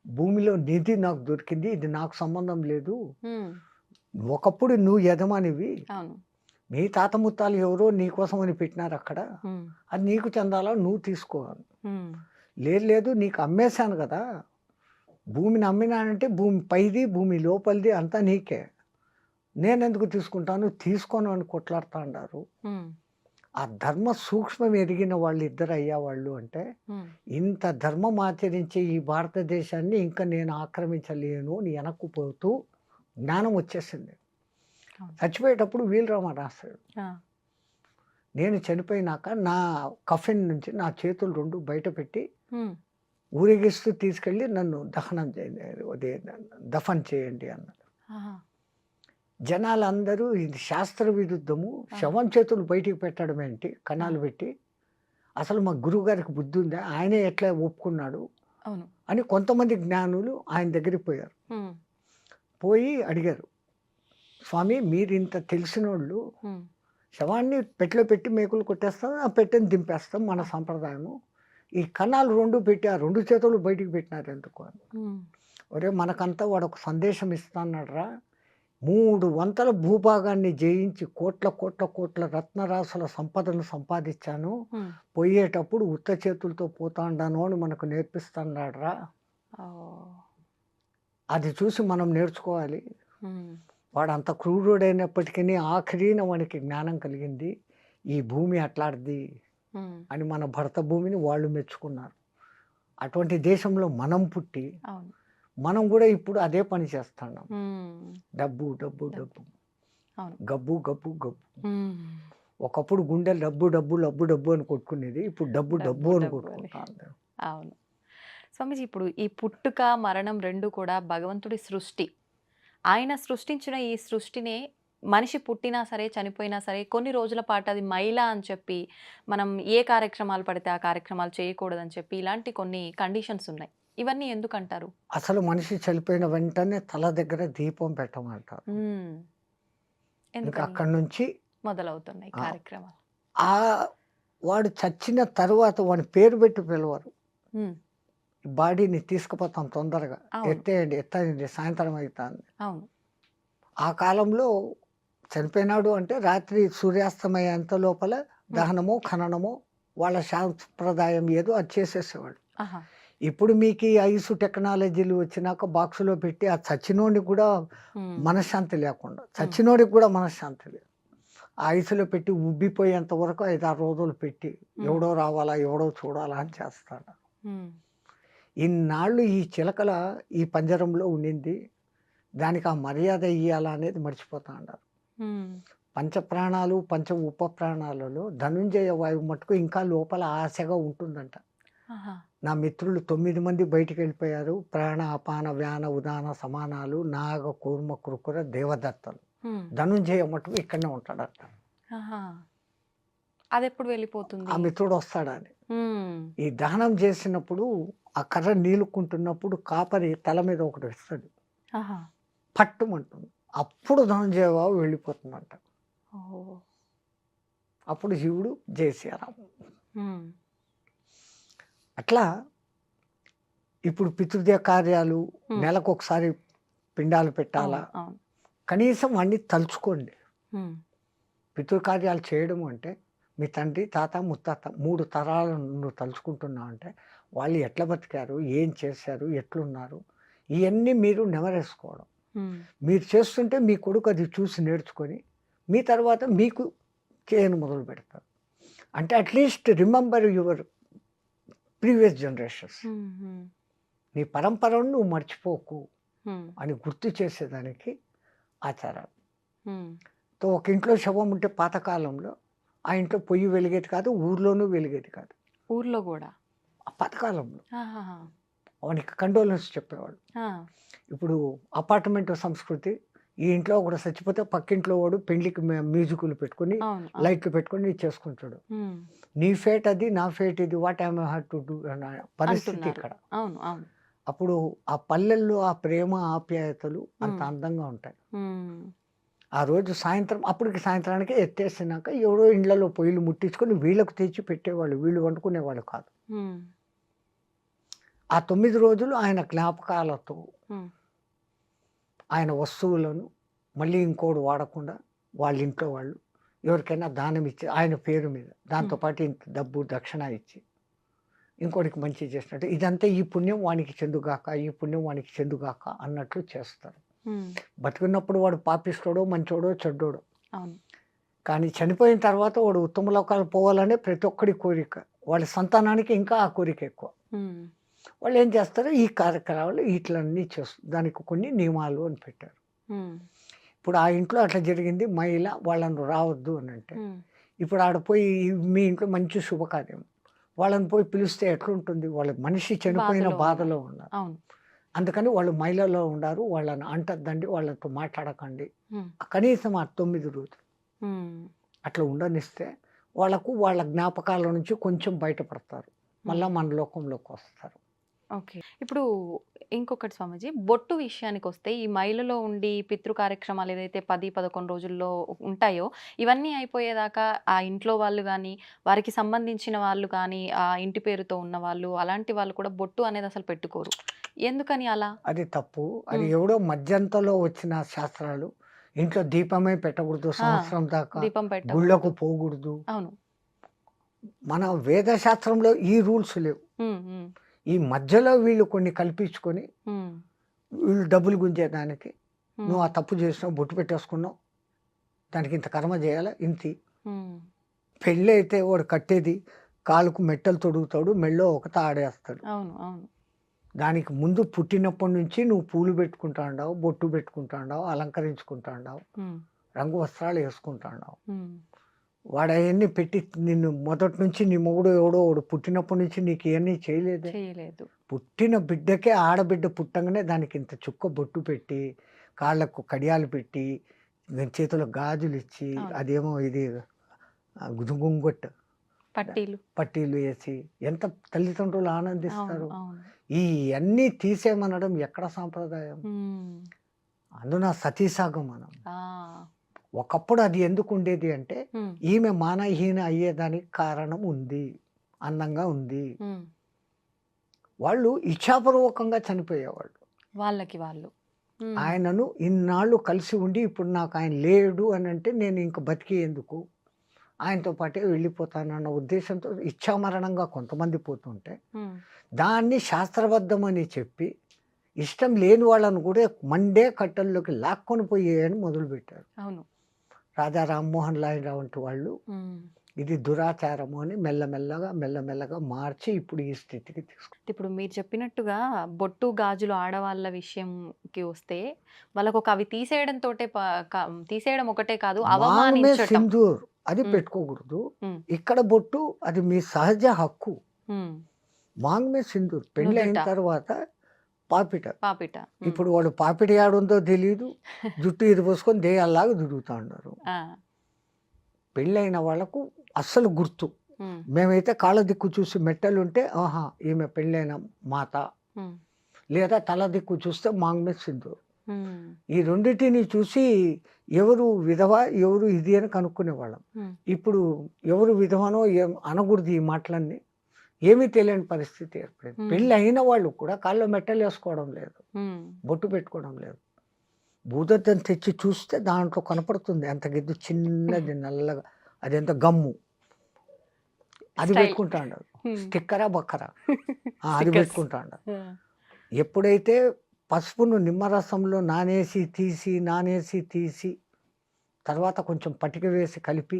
భూమిలో నిధి నాకు దొరికింది. ఇది నాకు సంబంధం లేదు.
హ్మ్.
ఒకప్పుడు నువ్వు యజమానివి.
అవును.
మీ తాత ముత్తాలు ఎవరో నీకోసమని పెట్టినారక్కడ.
హ్మ్.
అది నీకు చెందాలా నువ్వు తీసుకో అని.
హ్మ్.
లేదు లేదు నీకు అమ్మేశాను గదా! భూమిని అమ్మినానంటే భూమి పైది, భూమి లోపలిది అంతా నీకే. నేనెందుకు తీసుకుంటాను? తీసుకోను అని కొట్లాడుతాండారు.
హ్మ్.
ఆ ధర్మ సూక్ష్మం ఎరిగిన వాళ్ళిద్దరు అయ్యేవాళ్ళు అంటే,
హ్మ్.
ఇంత ధర్మం ఆచరించే ఈ భారతదేశాన్ని ఇంక నేను ఆక్రమించలేను అని వెనక్కు పోతూ జ్ఞానం వచ్చేసింది.
అవును.
చచ్చిపోయేటప్పుడు వీలరామ రాస్తాడు.
ఆ!
నేను చనిపోయినాక నా కఫిన్ నుంచి నా చేతులు 2 బయట పెట్టి
హ్మ్.
ఊరేగిస్తూ తీసుకెళ్ళి నన్ను దహనం చేయండి అదే దఫన్ చేయండి అన్నాడు.
ఆహా!
జనాలందరూ ఇది శాస్త్ర విరుద్ధము.
ఆ!
శవం చేతులు బయటికి పెట్టడం ఏంటి?
ఆ!
కణాలు పెట్టి. అసలు మా గురువుగారికి బుద్ధి ఉందా? ఆయనే ఎట్లా ఒప్పుకున్నాడు?
అవును.
అని కొంతమంది జ్ఞానులు ఆయన దగ్గరికి పోయారు.
హ్మ్.
పోయి అడిగారు. స్వామి మీరింత తెలిసినోళ్ళు
హ్మ్.
శవాన్ని పెట్టెలో పెట్టి మేకులు కొట్టేస్తాం. ఆ పెట్టెని దింపేస్తాం మన
ఆ!
సంప్రదాయము. ఈ కణాలు 2 పెట్టి ఆ 2 చేతులు బయటికి పెట్టినారెందుకు అని.
హ్మ్.
ఒరేయ్! మనకంతా వాడొక సందేశం ఇస్తాన్నాడురా. 3 వంతుల భూభాగాన్ని జయించి కోట్ల, కోట్ల, కోట్ల రత్నరాసుల సంపదను సంపాదించాను.
హ్మ్.
పోయేటప్పుడు ఉత్త చేతులతో పోతాండాను అని మనకు నేర్పిస్తున్నాడురా.
ఓహ్!
అది చూసి మనం నేర్చుకోవాలి.
హ్మ్.
వాడంత క్రూరుడైనప్పటికీ ఆఖరిన వానికి జ్ఞానం కలిగింది. ఈ భూమి అట్లాడిది
హ్మ్.
అని మన భరత భూమిని వాళ్ళు మెచ్చుకున్నారు. అటువంటి దేశంలో మనం పుట్టి,
అవును.
మనం కూడా ఇప్పుడు అదే పని చేస్తున్నాం.
హ్మ్.
డబ్బు, డబ్బు,
డబ్బు.
డబ్బు.
అవును.
గబ్బు, గబ్బు, గబ్బు.
హ్మ్.
ఒకప్పుడు గుండె డబ్బు, డబ్బు, లబ్బు, డబ్బు అని కొట్టుకునేది. ఇప్పుడు డబ్బు, డబ్బు
డబ్బు
అని
డబ్బు అని.
కొట్టుకుంటాంది.
అవును. స్వామీజీ ఇప్పుడు ఈ పుట్టుక, మరణం 2 కూడా భగవంతుడి సృష్టి. ఆయన సృష్టించిన ఈ సృష్టినే మనిషి పుట్టినా సరే, చనిపోయినా సరే కొన్ని రోజుల పాటు అది మైల అని చెప్పి, మనం ఏ కార్యక్రమాలు పడితే ఆ కార్యక్రమాలు చేయకూడదని చెప్పి ఇలాంటి కొన్ని కండిషన్స్ ఉన్నాయి. ఇవన్నీ ఎందుకంటారు?
అసలు మనిషి చనిపోయిన వెంటనే తల దగ్గర దీపం పెట్టమంటారు.
హ్మ్.
ఇంకా
ఎందుకని?
అక్కడి నుంచి
మొదలవుతున్నాయి
ఆ
కార్యక్రమాలు.
ఆ వాడు చచ్చిన తరువాత వాని పేరు పెట్టి పిలవరు.
హ్మ్.
బాడీని తీసుకుపోతాం తొందరగా.
అవును.
ఎత్తేయండి, ఎత్తేయండి సాయంత్రం అయితాంది.
అవును.
ఆ కాలంలో చనిపోయినాడు అంటే రాత్రి సూర్యాస్తమయ్యేంత లోపల
హ్మ్.
దహనమో, ఖననమో వాళ్ళ సాంప్రదాయం ఏదో అది చేసేసేవాళ్ళు.
ఆహా!
ఇప్పుడు మీకు ఈ ఐసు టెక్నాలజీలు వచ్చినాక బాక్స్‌లో పెట్టి ఆ చచ్చినోడిని కూడా
హ్మ్.
మనశ్శాంతి లేకుండా.
హ్మ్.
చచ్చినోడికి కూడా మనశ్శాంతి లేదు. ఆ ఐస్‌లో పెట్టి ఉబ్బిపోయేంత వరకు 5, 6 రోజులు పెట్టి
హ్మ్.
ఎవడో రావాలా, ఎవడో చూడాలా అని చేస్తాడు.
హ్మ్.
ఇన్నాళ్ళు ఈ చిలకల ఈ పంజరంలో ఉండింది. దానికి ఆ మర్యాద ఇయ్యాలా అనేది మర్చిపోతాండారు.
హ్మ్.
పంచప్రాణాలు, పంచ ఉప ప్రాణాలలో ధనుంజయ వాయువు మట్టుకు ఇంకా లోపల ఆశగా ఉంటుందంట.
ఆహా!
నా మిత్రులు 9 మంది బయటికెళ్ళిపోయారు. ప్రాణ, అపాన, వ్యాన, ఉదాన సమానాలు, నాగ, కూర్మ, కృకుర, దేవదత్తలు.
హ్మ్.
ధనుంజయ మట్టుకు ఇక్కడనే ఉంటాడంట.
ఆహా! అదెప్పుడు
ఆ
వెళ్ళిపోతుంది?
మిత్రుడు వస్తాడని.
హ్మ్.
ఈ దహనం చేసినప్పుడు ఆ కర్ర నీలుక్కుంటున్నప్పుడు కాపరి తల మీద ఒకటి వేస్తాడు.
ఆహా!
పట్టుమంటుంది. అప్పుడు ధనంజయ బాబు వెళ్ళిపోతుందంట.
ఓహ్!
అప్పుడు శివుడు జై శ్రీరామ్.
హ్మ్.
అట్లా ఇప్పుడు పితృదేవ కార్యాలు
హ్మ్.
నెలకొకసారి పిండాలు పెట్టాలా?
అవును. అవును.
కనీసం వాడిని తలుచుకోండి.
హ్మ్.
పితృకార్యాలు చేయడం అంటే మీ తండ్రి, తాత, ముత్తాత 3 తరాలను నువ్వు తలుచుకుంటున్నావు అంటే వాళ్ళు ఎట్లా బతికారు? ఏం చేశారు? ఎట్లున్నారు? ఇయన్నీ మీరు నెమరేసుకోవడం.
హ్మ్.
మీరు చేస్తుంటే మీ కొడుకు అది చూసి నేర్చుకొని మీ తర్వాత మీకు చేయను మొదలుపెడతారు. అంటే at least remember your previous generations.
హ్మ్. హ్మ్.
నీ పరంపరను నువ్వు మర్చిపోకు
హ్మ్.
అని గుర్తు చేసేదానికి ఆచారాలు.
హ్మ్.
ఒక ఇంట్లో శవం ఉంటే పాతకాలంలో ఆ ఇంట్లో పొయ్యి వెలిగేది కాదు. ఊర్లోనూ వెలిగేది కాదు.
ఊర్లో గూడా.
ఆ పాతకాలంలో.
ఆహాహా!
వానికి కండోలెన్స్ చెప్పేవాళ్ళు.
ఆ,
ఇప్పుడు అపార్ట్మెంట్ సంస్కృతి, ఈ ఇంట్లో ఒకడు చచ్చిపోతే పక్కింట్లో వాడు పెళ్లికి మ్యూజిక్లు పెట్టుకొని
అవును అవును.
లైట్లు పెట్టుకొని చేసుకుంటాడు.
ఉమ్,
నీ ఫేట్ అది, నా ఫేట్ ఇది, what I have to do అన్న పరిస్థితి
అంటున్నారు.
ఇక్కడ.
అవును అవును.
అప్పుడు ఆ పల్లెల్లో ఆ ప్రేమ ఆప్యాయతలు అంత
ఉమ్,
అందంగా ఉంటాయి.
ఉమ్,
ఆ రోజు సాయంత్రం, అప్పటికి సాయంత్రానికి ఎత్తేసినాక ఎవరో ఇండ్లలో పొయ్యిలు ముట్టించుకొని వీళ్ళకు తెచ్చి పెట్టేవాళ్ళు, వీళ్ళు వండుకునేవాళ్ళు కాదు.
ఉమ్,
ఆ 9 రోజులు ఆయన జ్ఞాపకాలతో
ఉమ్,
ఆయన వస్తువులను మళ్ళీ ఇంకోడు వాడకుండా వాళ్ళ ఇంట్లో వాళ్ళు ఎవరికైనా దానం ఇచ్చి ఆయన పేరు మీద దాంతోపాటు ఇంత డబ్బు దక్షిణ ఇచ్చి ఇంకోటికి మంచి చేసినట్టు, ఇదంతా ఈ పుణ్యం వానికి చెందుగాక, ఈ పుణ్యం వానికి చెందుగాక అన్నట్లు చేస్తారు.
ఉమ్,
బతికున్నప్పుడు వాడు పాపిస్తాడో మంచోడో చెడ్డోడో,
అవును.
కానీ చనిపోయిన తర్వాత వాడు ఉత్తమ లోకాలు పోవాలనే ప్రతి ఒక్కడి కోరిక. వాళ్ళ సంతానానికి ఇంకా ఆ కోరిక ఎక్కువ.
ఉమ్,
వాళ్ళు ఏం చేస్తారు, ఈ కార్యక్రమాలు ఇట్లన్నీ చేస్తారు. దానికి కొన్ని నియమాలు అని పెట్టారు.
ఉమ్,
ఇప్పుడు ఆ ఇంట్లో అట్లా జరిగింది, మహిళ వాళ్ళను రావద్దు అని అంటే,
ఉమ్,
ఇప్పుడు ఆడ పోయి మీ ఇంట్లో మంచి శుభకార్యం, వాళ్ళని పోయి పిలిస్తే ఎట్లుంటుంది? వాళ్ళ మనిషి చనిపోయిన
బాధలో
బాధలో ఉన్నారు.
అవును.
అందుకని వాళ్ళు మహిళలో ఉన్నారు, వాళ్ళని అంటద్దండి, వాళ్ళతో మాట్లాడకండి.
ఉమ్,
కనీసం ఆ 9 రోజులు
ఉమ్,
అట్లా ఉండనిస్తే వాళ్ళకు వాళ్ళ జ్ఞాపకాల నుంచి కొంచెం బయటపడతారు, మళ్ళీ మన లోకంలోకి వస్తారు.
ఓకే. ఇప్పుడు ఇంకొకటి స్వామీజీ, బొట్టు విషయానికి వస్తే ఈ మైలలో ఉండి పితృ కార్యక్రమాలు ఏదైతే 10, 11 రోజుల్లో ఉంటాయో, ఇవన్నీ అయిపోయేదాకా ఆ ఇంట్లో వాళ్ళు గానీ, వారికి సంబంధించిన వాళ్ళు కానీ, ఆ ఇంటి పేరుతో ఉన్న వాళ్ళు, అలాంటి వాళ్ళు కూడా బొట్టు అనేది అసలు పెట్టుకోరు. ఎందుకని అలా?
అది తప్పు. అది
ఉమ్,
ఎవడో మధ్యంతలో వచ్చిన శాస్త్రాలు. ఇంట్లో దీపమే పెట్టకూడదు
ఆ,
సంవత్సరం దాకా,
దీపం
గుళ్ళకు
పెట్టకూడదు.
పోకూడదు.
అవును.
మన వేద శాస్త్రంలో ఈ రూల్స్ లేవు.
ఉమ్, ఉమ్,
ఈ మధ్యలో వీళ్ళు కొన్ని కల్పించుకొని
ఉమ్,
వీళ్ళు డబ్బులు గుంజేదానికి, నువ్వు
ఉమ్,
ఆ తప్పు చేసినావు, బొట్టు పెట్టేసుకున్నావు, దానికి ఇంత కర్మ చేయాలా, ఇంతి.
ఉమ్,
పెళ్ళి అయితే వాడు కట్టేది కాలుకు మెట్టలు తొడుగుతాడు, మెళ్ళో ఒక తాడేస్తాడు.
అవును అవును.
దానికి ముందు పుట్టినప్పటి నుంచి నువ్వు పూలు పెట్టుకుంటా ఉండావు, బొట్టు పెట్టుకుంటా ఉండావు, అలంకరించుకుంటా ఉండావు,
ఉమ్,
రంగు వస్త్రాలు వేసుకుంటా ఉండావు.
ఉమ్,
వాడు అవన్నీ పెట్టి నిన్ను మొదటి నుంచి నీ మొగుడు ఎవడో వాడు పుట్టినప్పటి నుంచి నీకు ఇవన్నీ చేయలేదే.
చేయలేదు.
పుట్టిన బిడ్డకే, ఆడబిడ్డ పుట్టంగానే దానికి ఇంత చుక్క బొట్టు పెట్టి, కాళ్ళకు కడియాలు పెట్టి, చేతులకు గాజులు ఇచ్చి,
అవును.
అదేమో ఇది గుంగొట్టు
పట్టీలు.
పట్టీలు వేసి ఎంత తల్లిదండ్రులు
అవును
ఆనందిస్తారు.
అవును.
ఇవన్నీ తీసేమనడం ఎక్కడ సాంప్రదాయం?
ఉమ్,
అందున సతీసాగం మనం.
ఆ,
ఒకప్పుడు అది ఎందుకు ఉండేది అంటే,
ఉమ్,
ఈమె మానహీన అయ్యేదానికి కారణం ఉంది, అందంగా ఉంది.
ఉమ్,
వాళ్ళు ఇచ్ఛాపూర్వకంగా చనిపోయేవాళ్ళు.
వాళ్ళకి వాళ్ళు. ఉమ్,
ఆయనను ఇన్నాళ్ళు కలిసి ఉండి ఇప్పుడు నాకు ఆయన లేడు అని అంటే నేను ఇంక బతికి ఎందుకు, ఆయనతో పాటే వెళ్ళిపోతానన్న ఉద్దేశంతో ఇచ్ఛామరణంగా కొంతమంది పోతుంటే,
ఉమ్,
దాన్ని శాస్త్రబద్ధమని చెప్పి ఇష్టం లేని వాళ్ళను కూడా మండే కట్టల్లోకి లాక్కొని పోయేయని మొదలుపెట్టారు.
అవును.
రాజా రామ్మోహన్ రావు వంటి వాళ్ళు
ఉమ్.
ఇది దురాచారము అని మెల్లమెల్లగా మార్చి ఇప్పుడు ఈ స్థితికి తీసుకు.
ఇప్పుడు మీరు చెప్పినట్టుగా బొట్టు గాజులు ఆడవాళ్ళ విషయంకి వస్తే వాళ్ళకు అవి తీసేయడం ఒకటే కాదు,
మాంగమే
అవమానించటం.
సింధూర్ అది
ఉమ్,
పెట్టుకోకూడదు.
ఉమ్,
ఇక్కడ బొట్టు అది మీ సహజ హక్కు.
ఉమ్,
మాంగమే సింధూర్ పెళ్ళి అయిన
నుదుట
తర్వాత పాపిట.
పాపిట. ఉమ్,
ఇప్పుడు వాడు పాపిట ఆడుందో తెలియదు, జుట్టు ఇది పోసుకొని దేయాల్లాగా తిరుగుతూ ఉన్నారు.
ఆ,
పెళ్ళైన వాళ్ళకు అస్సలు గుర్తు.
ఉమ్,
మేమైతే కాళ్ళ దిక్కు చూసి మెట్టలు ఉంటే ఆహా ఈమె పెళ్ళైన మాత,
ఉమ్,
లేదా తల దిక్కు చూస్తే మాంగమే సింధూర్.
ఉమ్,
ఈ రెండింటిని చూసి ఎవరు విధవ ఎవరు ఇది అని కనుక్కునేవాళ్ళం.
ఉమ్,
ఇప్పుడు ఎవరు విధవనో ఏం అనకూడదు, ఈ మాటలన్నీ ఏమీ తెలియని పరిస్థితి ఏర్పడింది.
ఉమ్,
పెళ్ళి అయిన వాళ్ళు కూడా కాళ్ళు మెట్టలు వేసుకోవడం లేదు,
ఉమ్,
బొట్టు పెట్టుకోవడం లేదు. భూదత్తం తెచ్చి చూస్తే దాంట్లో కనపడుతుంది అంత గిద్దు చిన్నది నల్లగా, అదెంత గమ్ము, అది
స్టైల్.
పెట్టుకుంటా ఉండరు.
ఉమ్,
స్టిక్కరా బక్కరా అది
స్టిక్కర్స్.
పెట్టుకుంటా ఉండరు.
ఆ,
ఎప్పుడైతే పసుపును నిమ్మరసంలో నానేసి తీసి తర్వాత కొంచెం పటిక వేసి కలిపి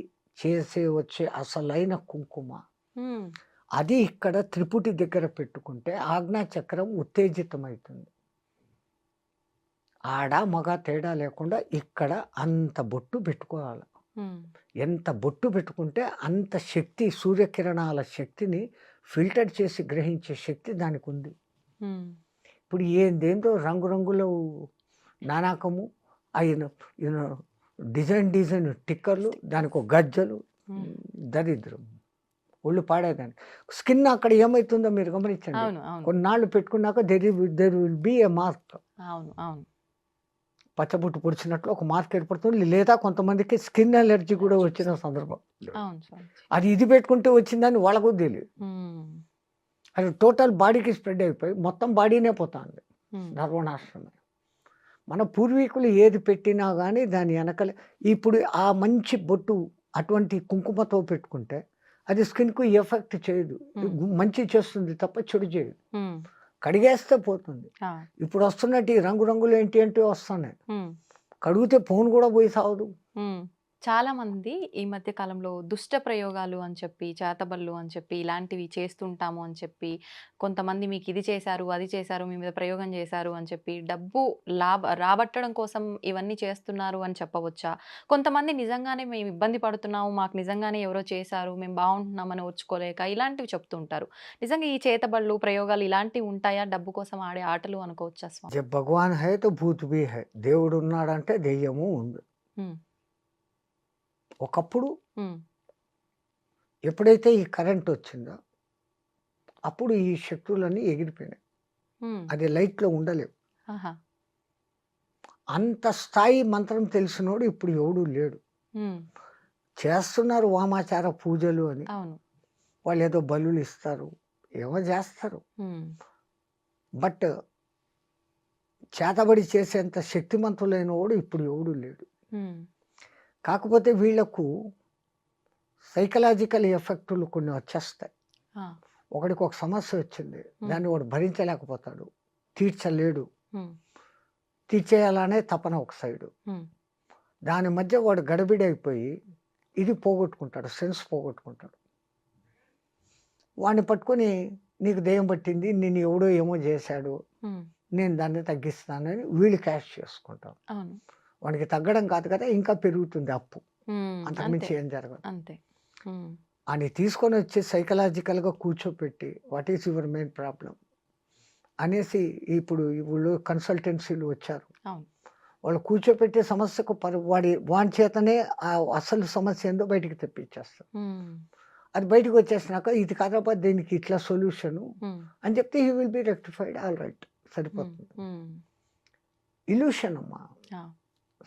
వచ్చే అసలైన కుంకుమ,
ఉమ్,
అది ఇక్కడ త్రిపుటి దగ్గర పెట్టుకుంటే ఆజ్ఞా చక్రం ఉత్తేజితమవుతుంది. ఆడ మగ తేడా లేకుండా ఇక్కడ అంత బొట్టు పెట్టుకోవాలి.
ఉమ్,
ఎంత బొట్టు పెట్టుకుంటే అంత శక్తి, సూర్యకిరణాల శక్తిని ఫిల్టర్ చేసి గ్రహించే శక్తి దానికి ఉంది.
ఉమ్,
ఇప్పుడు ఏందేందో రంగురంగుల నానాకము అయిన యూనో డిజైన్ టిక్కర్లు, దానికి ఒక గజ్జలు,
ఉమ్,
దరిద్రం. ఒళ్ళు పాడేదాన్ని. స్కిన్ అక్కడ ఏమవుతుందో మీరు గమనించండి.
అవును అవును
కొన్నాళ్ళు పెట్టుకున్నాక there will be a mark.
అవును అవును
పచ్చబొట్టు పొడిచినట్లు ఒక మార్క్ ఏర్పడుతుంది. లేదా కొంతమందికి స్కిన్ అలర్జీ కూడా వచ్చిన సందర్భం.
అవును స్వామిజీ.
అది ఇది పెట్టుకుంటే వచ్చిందని వాళ్ళకు తెలియదు.
ఉమ్,
అది టోటల్ బాడీకి స్ప్రెడ్ అయిపోయి మొత్తం బాడీనే పోతుంది,
ఉమ్,
సర్వనాశనమే. మన పూర్వీకులు ఏది పెట్టినా కానీ దాని వెనకలే. ఇప్పుడు ఆ మంచి బొట్టు అటువంటి కుంకుమతో పెట్టుకుంటే అది స్కిన్కు ఎఫెక్ట్ చేయదు, మంచి చేస్తుంది తప్ప చెడు చేయదు.
ఉమ్,
కడిగేస్తే పోతుంది.
ఆ,
ఇప్పుడు వస్తున్నట్టు ఈ రంగురంగులు ఏంటి అంటే వస్తున్నాయి,
ఉమ్,
కడిగితే ఫోన్ కూడా పోయి సావదు.
ఉమ్. చాలా మంది ఈ మధ్య కాలంలో దుష్ట ప్రయోగాలు అని చెప్పి, చేతబళ్ళు అని చెప్పి, ఇలాంటివి చేస్తుంటాము అని చెప్పి, కొంతమంది మీకు ఇది చేశారు, అది చేశారు, మీ మీద ప్రయోగం చేశారు అని చెప్పి, డబ్బు రాబట్టడం కోసం ఇవన్నీ చేస్తున్నారు అని చెప్పవచ్చా? కొంతమంది నిజంగానే మేము ఇబ్బంది పడుతున్నాము, మాకు నిజంగానే ఎవరో చేశారు, మేము బాగుంటున్నామని ఓర్చుకోలేక ఇలాంటివి చెప్తుంటారు. నిజంగా ఈ చేతబళ్ళు, ప్రయోగాలు ఇలాంటివి ఉంటాయా? డబ్బు కోసం ఆడే ఆటలు అనుకోవచ్చా స్వామి?
జబ్ భగవాన్ హై తో భూత్ భీ హై. దేవుడు ఉన్నాడంటే దెయ్యము ఉంది.
ఉమ్,
ఒకప్పుడు
ఉమ్,
ఎప్పుడైతే ఈ కరెంట్ వచ్చిందో అప్పుడు ఈ శక్తులన్నీ ఎగిరిపోయినాయి.
ఉమ్,
అది లైట్లో ఉండలేవు.
ఆహా,
అంత స్థాయి మంత్రం తెలిసినోడు ఇప్పుడు ఎవడు లేడు.
ఉమ్,
చేస్తున్నారు వామాచార పూజలు అని,
అవును.
వాళ్ళు ఏదో బలులు ఇస్తారు, ఏమో చేస్తారు.
ఉమ్,
బట్ చేతబడి చేసేంత శక్తిమంతులైన వాడు ఇప్పుడు ఎవడు లేడు.
ఉమ్,
కాకపోతే వీళ్లకు సైకలాజికల్ ఎఫెక్టులు కొన్ని వచ్చేస్తాయి.
ఆ,
ఒకడికి ఒక సమస్య వచ్చింది, దాన్ని వాడు భరించలేకపోతాడు, తీర్చలేడు,
ఉమ్,
తీర్చేయాలనే తపన ఒక సైడు.
ఉమ్,
దాని మధ్య వాడు గడబిడైపోయి ఇది పోగొట్టుకుంటాడు, సెన్స్ పోగొట్టుకుంటాడు. వాడిని పట్టుకొని నీకు దెయ్యం పట్టింది, నేను ఎవడో ఏమో చేశాడు,
ఉమ్,
నేను దాన్ని తగ్గిస్తానని వీళ్ళు క్యాష్ చేసుకుంటాం.
అవును.
వాడికి తగ్గడం కాదు కదా, ఇంకా పెరుగుతుంది అప్పు,
ఉమ్,
అంతకుమించి
అంతే
ఏం జరగదు.
అంతే. ఉమ్,
అని తీసుకొని వచ్చి సైకలాజికల్గా కూర్చోపెట్టి what is your main problem అనేసి ఇప్పుడు వీళ్ళు కన్సల్టెన్సీలు వచ్చారు.
అవును.
వాళ్ళు కూర్చోపెట్టే సమస్యకు వాడి చేతనే ఆ అసలు సమస్య ఏందో బయటికి తెప్పించేస్తారు.
ఉమ్,
అది బయటకు వచ్చేసినాక ఇది కాదప్ప దీనికి ఇట్లా సొల్యూషను
ఉమ్,
అని చెప్తే he will be rectified, all right, సరిపోతుంది.
ఉమ్,
ఇల్యూషన్ అమ్మా,
ఆ,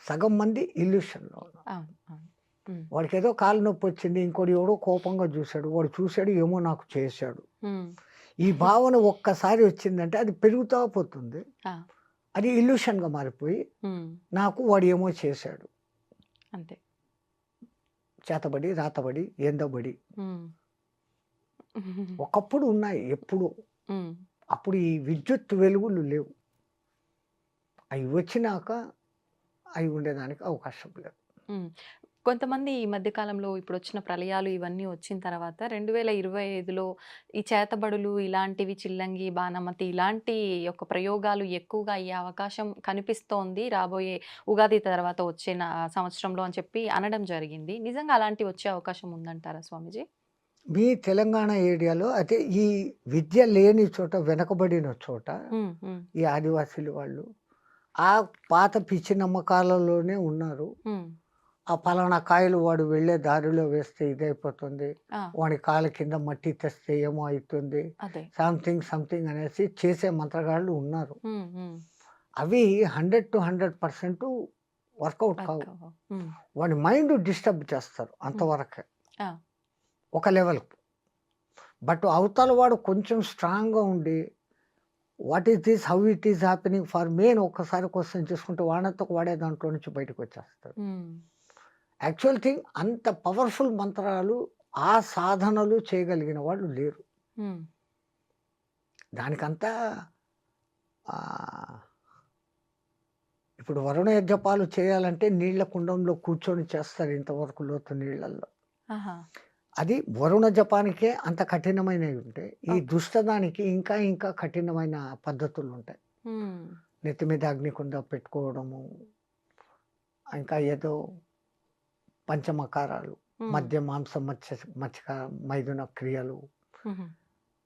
సగం మంది ఇల్యూషన్లో ఉన్నారు.
అవును అవును. ఉమ్,
వాడికి ఏదో కాలు నొప్పి వచ్చింది, ఇంకోటి ఎవడో కోపంగా చూశాడు, వాడు చూశాడు ఏమో నాకు చేశాడు,
ఉమ్,
ఈ భావన ఒక్కసారి వచ్చిందంటే అది పెరుగుతూ పోతుంది.
ఆ,
అది ఇల్యూషన్గా మారిపోయి
ఉమ్,
నాకు వాడు ఏమో చేశాడు,
అంతే.
చేతబడి రాతబడి ఏందోబడి.
ఉమ్,
ఒకప్పుడు ఉన్నాయి ఎప్పుడు,
ఉమ్,
అప్పుడు ఈ విద్యుత్ వెలుగులు లేవు, అవి వచ్చినాక అవి ఉండేదానికి అవకాశం లేదు.
ఉమ్. కొంతమంది ఈ మధ్య కాలంలో ఇప్పుడు వచ్చిన ప్రళయాలు ఇవన్నీ వచ్చిన తర్వాత 2025లో ఈ చేతబడులు ఇలాంటివి, చిల్లంగి, బాణమతి ఇలాంటి యొక్క ప్రయోగాలు ఎక్కువగా అయ్యే అవకాశం కనిపిస్తోంది రాబోయే ఉగాది తర్వాత వచ్చే సంవత్సరంలో అని చెప్పి అనడం జరిగింది. నిజంగా అలాంటివి వచ్చే అవకాశం ఉందంటారా స్వామీజీ?
మీ తెలంగాణ ఏరియాలో అయితే ఈ విద్య లేని చోట, వెనకబడిన చోట
ఉమ్, ఉమ్,
ఈ ఆదివాసీలు వాళ్ళు ఆ పాత పిచ్చి నమ్మకాలలోనే ఉన్నారు.
ఉమ్,
ఆ పలానా కాయలు వాడు వెళ్ళే దారిలో వేస్తే ఇదైపోతుంది,
ఆ,
వాడి కాళ్ళ కింద మట్టి తెస్తే ఏమో అవుతుంది,
అదే.
సంథింగ్ అనేసి చేసే మంత్రగాళ్ళు ఉన్నారు.
ఉమ్, ఉమ్,
అవి 100 to 100% వర్కౌట్ కావు.
ఉమ్,
వాడి మైండ్ డిస్టర్బ్ చేస్తారు అంతవరకే,
ఆ,
ఒక లెవెల్కి. బట్ అవతల వాడు కొంచెం స్ట్రాంగ్గా ఉండి what is this, how it is happening for me అని ఒక్కసారి క్వశ్చన్ చేసుకుంటే వాడంతా వాడే దాంట్లో నుంచి బయటకు వచ్చేస్తాడు.
ఉమ్,
యాక్చువల్ థింగ్ అంత పవర్ఫుల్ మంత్రాలు ఆ సాధనలు చేయగలిగిన వాళ్ళు లేరు.
ఉమ్,
దానికంతా ఆ, ఇప్పుడు వరుణ యజ్ఞపాలు చేయాలంటే నీళ్ల కుండంలో కూర్చొని చేస్తారు, ఇంతవరకు లోతు నీళ్ళల్లో.
ఆహా,
అది వరుణ జపానికే అంత కఠినమైనవి ఉంటాయి. ఈ
ఓకే.
దుష్టదానికి ఇంకా ఇంకా కఠినమైన పద్ధతులు ఉంటాయి.
ఉమ్,
నెత్తి మీద అగ్నికుండ పెట్టుకోవడము, ఇంకా ఏదో పంచమకారాలు,
ఉమ్,
మద్య మాంసం మత్స్య మైథున క్రియలు,
ఉమ్,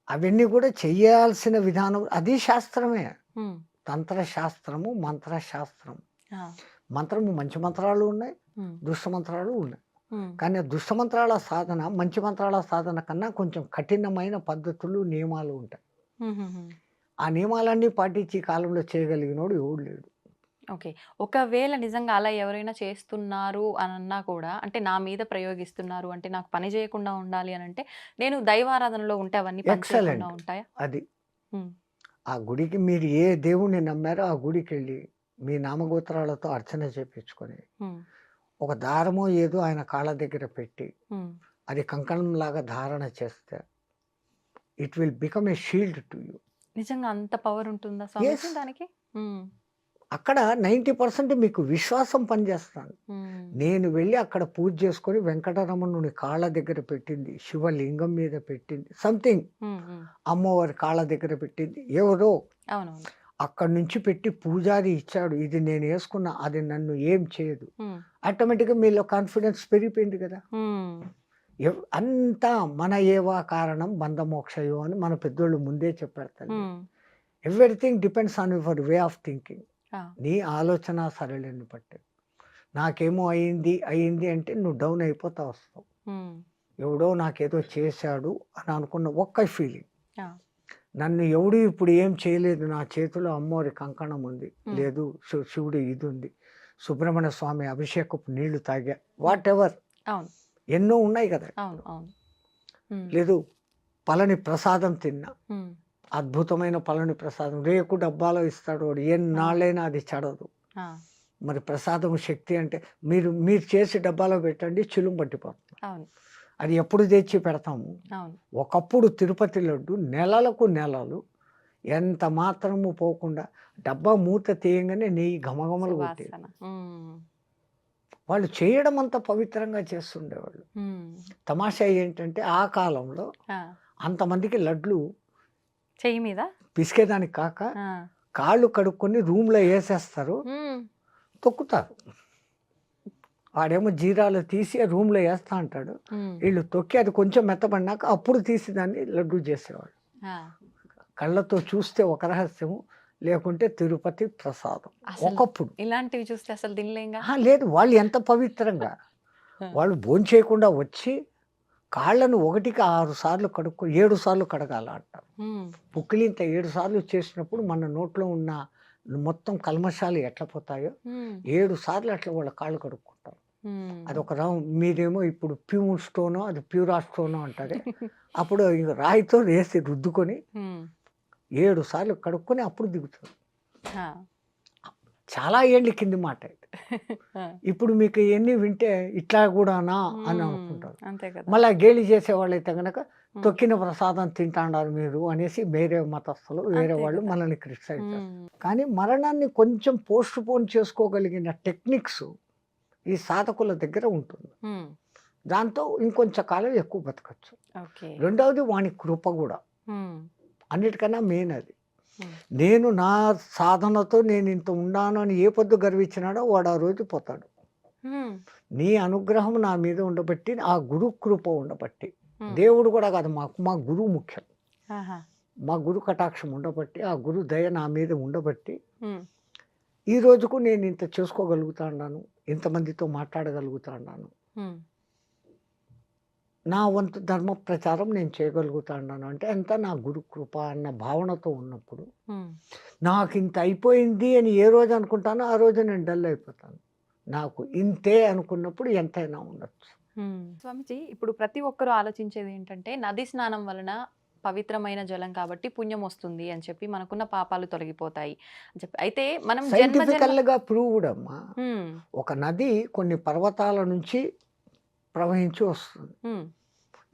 అవన్నీ కూడా చెయ్యాల్సిన విధానం అది శాస్త్రమే.
ఉమ్,
తంత్ర శాస్త్రము, మంత్రశాస్త్రం.
ఆ,
మంత్రము మంచి మంత్రాలు ఉన్నాయి,
ఉమ్,
దుష్ట మంత్రాలు ఉన్నాయి.
ఉమ్,
కానీ ఆ దుష్ట మంత్రాల సాధన మంచి మంత్రాల సాధన కన్నా కొంచెం కఠినమైన పద్ధతులు, నియమాలు ఉంటాయి.
ఉమ్, ఉమ్, ఉమ్.
ఆ నియమాలన్నీ పాటించి ఈ కాలంలో చేయగలిగినోడు ఎవడు లేడు.
ఓకే. ఒకవేళ నిజంగా అలా ఎవరైనా చేస్తున్నారు అనన్నా కూడా అంటే నా మీద ప్రయోగిస్తున్నారు అంటే నాకు పని చేయకుండా ఉండాలి అని అంటే నేను దైవారాధనలో ఉంటే అవన్నీ పని చేయకుండా
ఎక్సలెంట్.
ఉంటాయా?
అది
ఉమ్,
ఆ గుడికి మీరు ఏ దేవుణ్ణి నమ్మారో ఆ గుడికి వెళ్ళి మీ నామగోత్రాలతో అర్చన చేపించుకొని
ఉమ్,
ఒక దారమో ఏదో ఆయన కాళ్ళ దగ్గర పెట్టి
ఉమ్.
అది కంకణంలాగా ధారణ చేస్తే it will become a shield to you.
నిజంగా అంత పవర్ ఉంటుందా స్వామీజీ
Yes.
దానికి? ఉమ్,
అక్కడ 90% మీకు విశ్వాసం పనిచేస్తాను.
ఉమ్,
నేను వెళ్ళి అక్కడ పూజ చేసుకొని వెంకటరమణుని కాళ్ళ దగ్గర పెట్టింది, శివలింగం మీద పెట్టింది, సంథింగ్
ఉమ్, ఉమ్.
అమ్మవారి కాళ్ళ దగ్గర పెట్టింది ఎవరో
అవునవును.
అక్కడి నుంచి పెట్టి పూజారి ఇచ్చాడు, ఇది నేను వేసుకున్నా, అది నన్ను ఏం చేయదు.
ఉమ్,
ఆటోమేటిక్గా మీలో కాన్ఫిడెన్స్ పెరిగిపోయింది కదా.
ఉమ్,
అంతా మన ఏవా కారణం బంధమోక్షయో అని మన పెద్దోళ్ళు ముందే చెప్పారు తల్లి.
Um.
Everything depends on your way of thinking.
ఆ,
నీ ఆలోచన సరళిని బట్టి. నాకేమో అయింది అయింది అంటే నువ్వు డౌన్ అయిపోతా వస్తావు.
ఉమ్,
ఎవడో నాకేదో చేశాడు అని అనుకున్న ఒక్క ఫీలింగ్,
ఆ,
నన్ను ఎవడు ఇప్పుడు ఏం చేయలేదు, నా చేతిలో అమ్మవారి కంకణం ఉంది,
ఉమ్.
లేదు శివుడు ఇది ఉంది, సుబ్రహ్మణ్య స్వామి అభిషేకపు నీళ్లు తాగా, వాట్ ఎవర్
అవును,
ఎన్నో ఉన్నాయి కదా.
అవును, అవును. ఉమ్,
లేదు పళని ప్రసాదం తిన్నా,
ఉమ్,
అద్భుతమైన పళని ప్రసాదం రేకు డబ్బాలో ఇస్తాడు వాడు, ఎన్నాళ్ళైనా అది చెడదు.
ఆ,
మరి ప్రసాదం శక్తి అంటే మీరు మీరు చేసి డబ్బాలో పెట్టండి, చిలుం పట్టిపోతుంది.
అవును,
అది ఎప్పుడు తెచ్చి పెడతాము.
అవును.
ఒకప్పుడు తిరుపతి లడ్డు నెలలకు నెలలు ఎంత మాత్రము పోకుండా డబ్బా మూత తీయంగానే నెయ్యి ఘమఘమలు కొట్టేది.
సువాసన. ఉమ్,
వాళ్ళు చేయడం అంత పవిత్రంగా చేస్తుండేవాళ్ళు.
ఉమ్,
తమాషా ఏంటంటే ఆ కాలంలో
ఆ,
అంతమందికి లడ్లు
చెయ్యి మీద.
పిసికేదానికి కాక
ఆ,
కాళ్ళు కడుక్కొని రూమ్లో వేసేస్తారు,
ఉమ్,
తొక్కుతారు. వాడేమో జీరాలు తీసి రూమ్లో వేస్తా అంటాడు,
ఉమ్,
వీళ్ళు తొక్కి అది కొంచెం మెత్తబడినాక అప్పుడు తీసి దాన్ని లడ్డు చేసేవాడు.
ఆ.
కళ్ళతో చూస్తే ఒక రహస్యము, లేకుంటే తిరుపతి ప్రసాదం.
అసలు
ఒకప్పుడు
ఇలాంటివి చూస్తే అసలు తినలేంగా.
లేదు, వాళ్ళు ఎంత పవిత్రంగా వాళ్ళు భోంచేయకుండా వచ్చి కాళ్ళను 1కి 6 సార్లు కడుక్కో 7 సార్లు కడగాల అంటారు.
ఉమ్,
పుక్కిలింత 7 సార్లు చేసినప్పుడు మన నోట్లో ఉన్న మొత్తం కల్మషాలు ఎట్లా పోతాయో
ఉమ్,
7 సార్లు అట్లా వాళ్ళ కాళ్ళు కడుక్కుంటారు.
ఉమ్.
అదొక మీరేమో ఇప్పుడు ప్యూర్ స్టోనో అది ప్యూరా స్టోనో అంటారే, అప్పుడు ఇంక రాయితో వేసి రుద్దుకొని
ఉమ్,
7 సార్లు కడుక్కొని అప్పుడు దిగుతారు.
ఆ.
చాలా ఏళ్ళ కింది మాట ఇది.
ఆ.
ఇప్పుడు మీకు ఎన్ని వింటే ఇట్లా కూడానా అని
ఉమ్,
అనుకుంటారు.
అంతే కదా.
మళ్ళీ గేలి చేసేవాళ్ళైతే కనుక
ఉమ్,
తొక్కిన ప్రసాదం తింటాడారు మీరు అనేసి వేరే మతస్థులు వేరే
అంతే
వాళ్ళు
కదా.
మనల్ని క్రిటిసైజ్ చేస్తారు.
ఉమ్,
కానీ మరణాన్ని కొంచెం పోస్ట్ పోన్ చేసుకోగలిగిన టెక్నిక్స్ ఈ సాధకుల దగ్గర ఉంటుంది.
ఉమ్,
దాంతో ఇంకొంచెం కాలం ఎక్కువ బతకచ్చు.
ఓకే.
రెండవది వాని కృప కూడా
ఉమ్,
అన్నిటికన్నా మెయిన్ అది.
ఉమ్,
నేను నా సాధనతో నేను ఇంత ఉన్నాను అని ఏ పొద్దు గర్వించినాడో వాడు ఆ రోజు పోతాడు.
ఉమ్,
నీ అనుగ్రహం నా మీద ఉండబట్టి, ఆ గురు కృప ఉండబట్టి,
ఉమ్.
దేవుడు కూడా కాదు, మా గురువు ముఖ్యం.
ఆహా.
మా గురు కటాక్షం ఉండబట్టి, ఆ గురు దయ నా మీద ఉండబట్టి
ఉమ్,
ఈ రోజుకు నేను ఇంత చేసుకోగలుగుతా ఉన్నాను, ఇంతమందితో మాట్లాడగలుగుతా ఉన్నాను,
ఉమ్,
నా వంతు ధర్మ ప్రచారం నేను చేయగలుగుతా ఉన్నాను అంటే అంతా నా గురు కృప అన్న భావనతో ఉన్నప్పుడు,
ఉమ్.
నాకు ఇంత అయిపోయింది అని ఏ రోజు అనుకుంటానో ఆ రోజు నేను డల్ అయిపోతాను. నాకు ఇంతే అనుకున్నప్పుడు ఎంతైనా ఉండొచ్చు.
స్వామిజీ, ఇప్పుడు ప్రతి ఒక్కరూ ఆలోచించేది ఏంటంటే నది స్నానం వలన పవిత్రమైన జలం కాబట్టి పుణ్యం వస్తుంది అని చెప్పి మనకున్న పాపాలు తొలగిపోతాయి అని చెప్పి. అయితే మనం జన్మ జన్మ
సైంటిఫికల్గా ప్రూవ్డ్ అమ్మా.
ఉమ్,
ఒక నది కొన్ని పర్వతాల నుంచి ప్రవహించి వస్తుంది,
ఉమ్,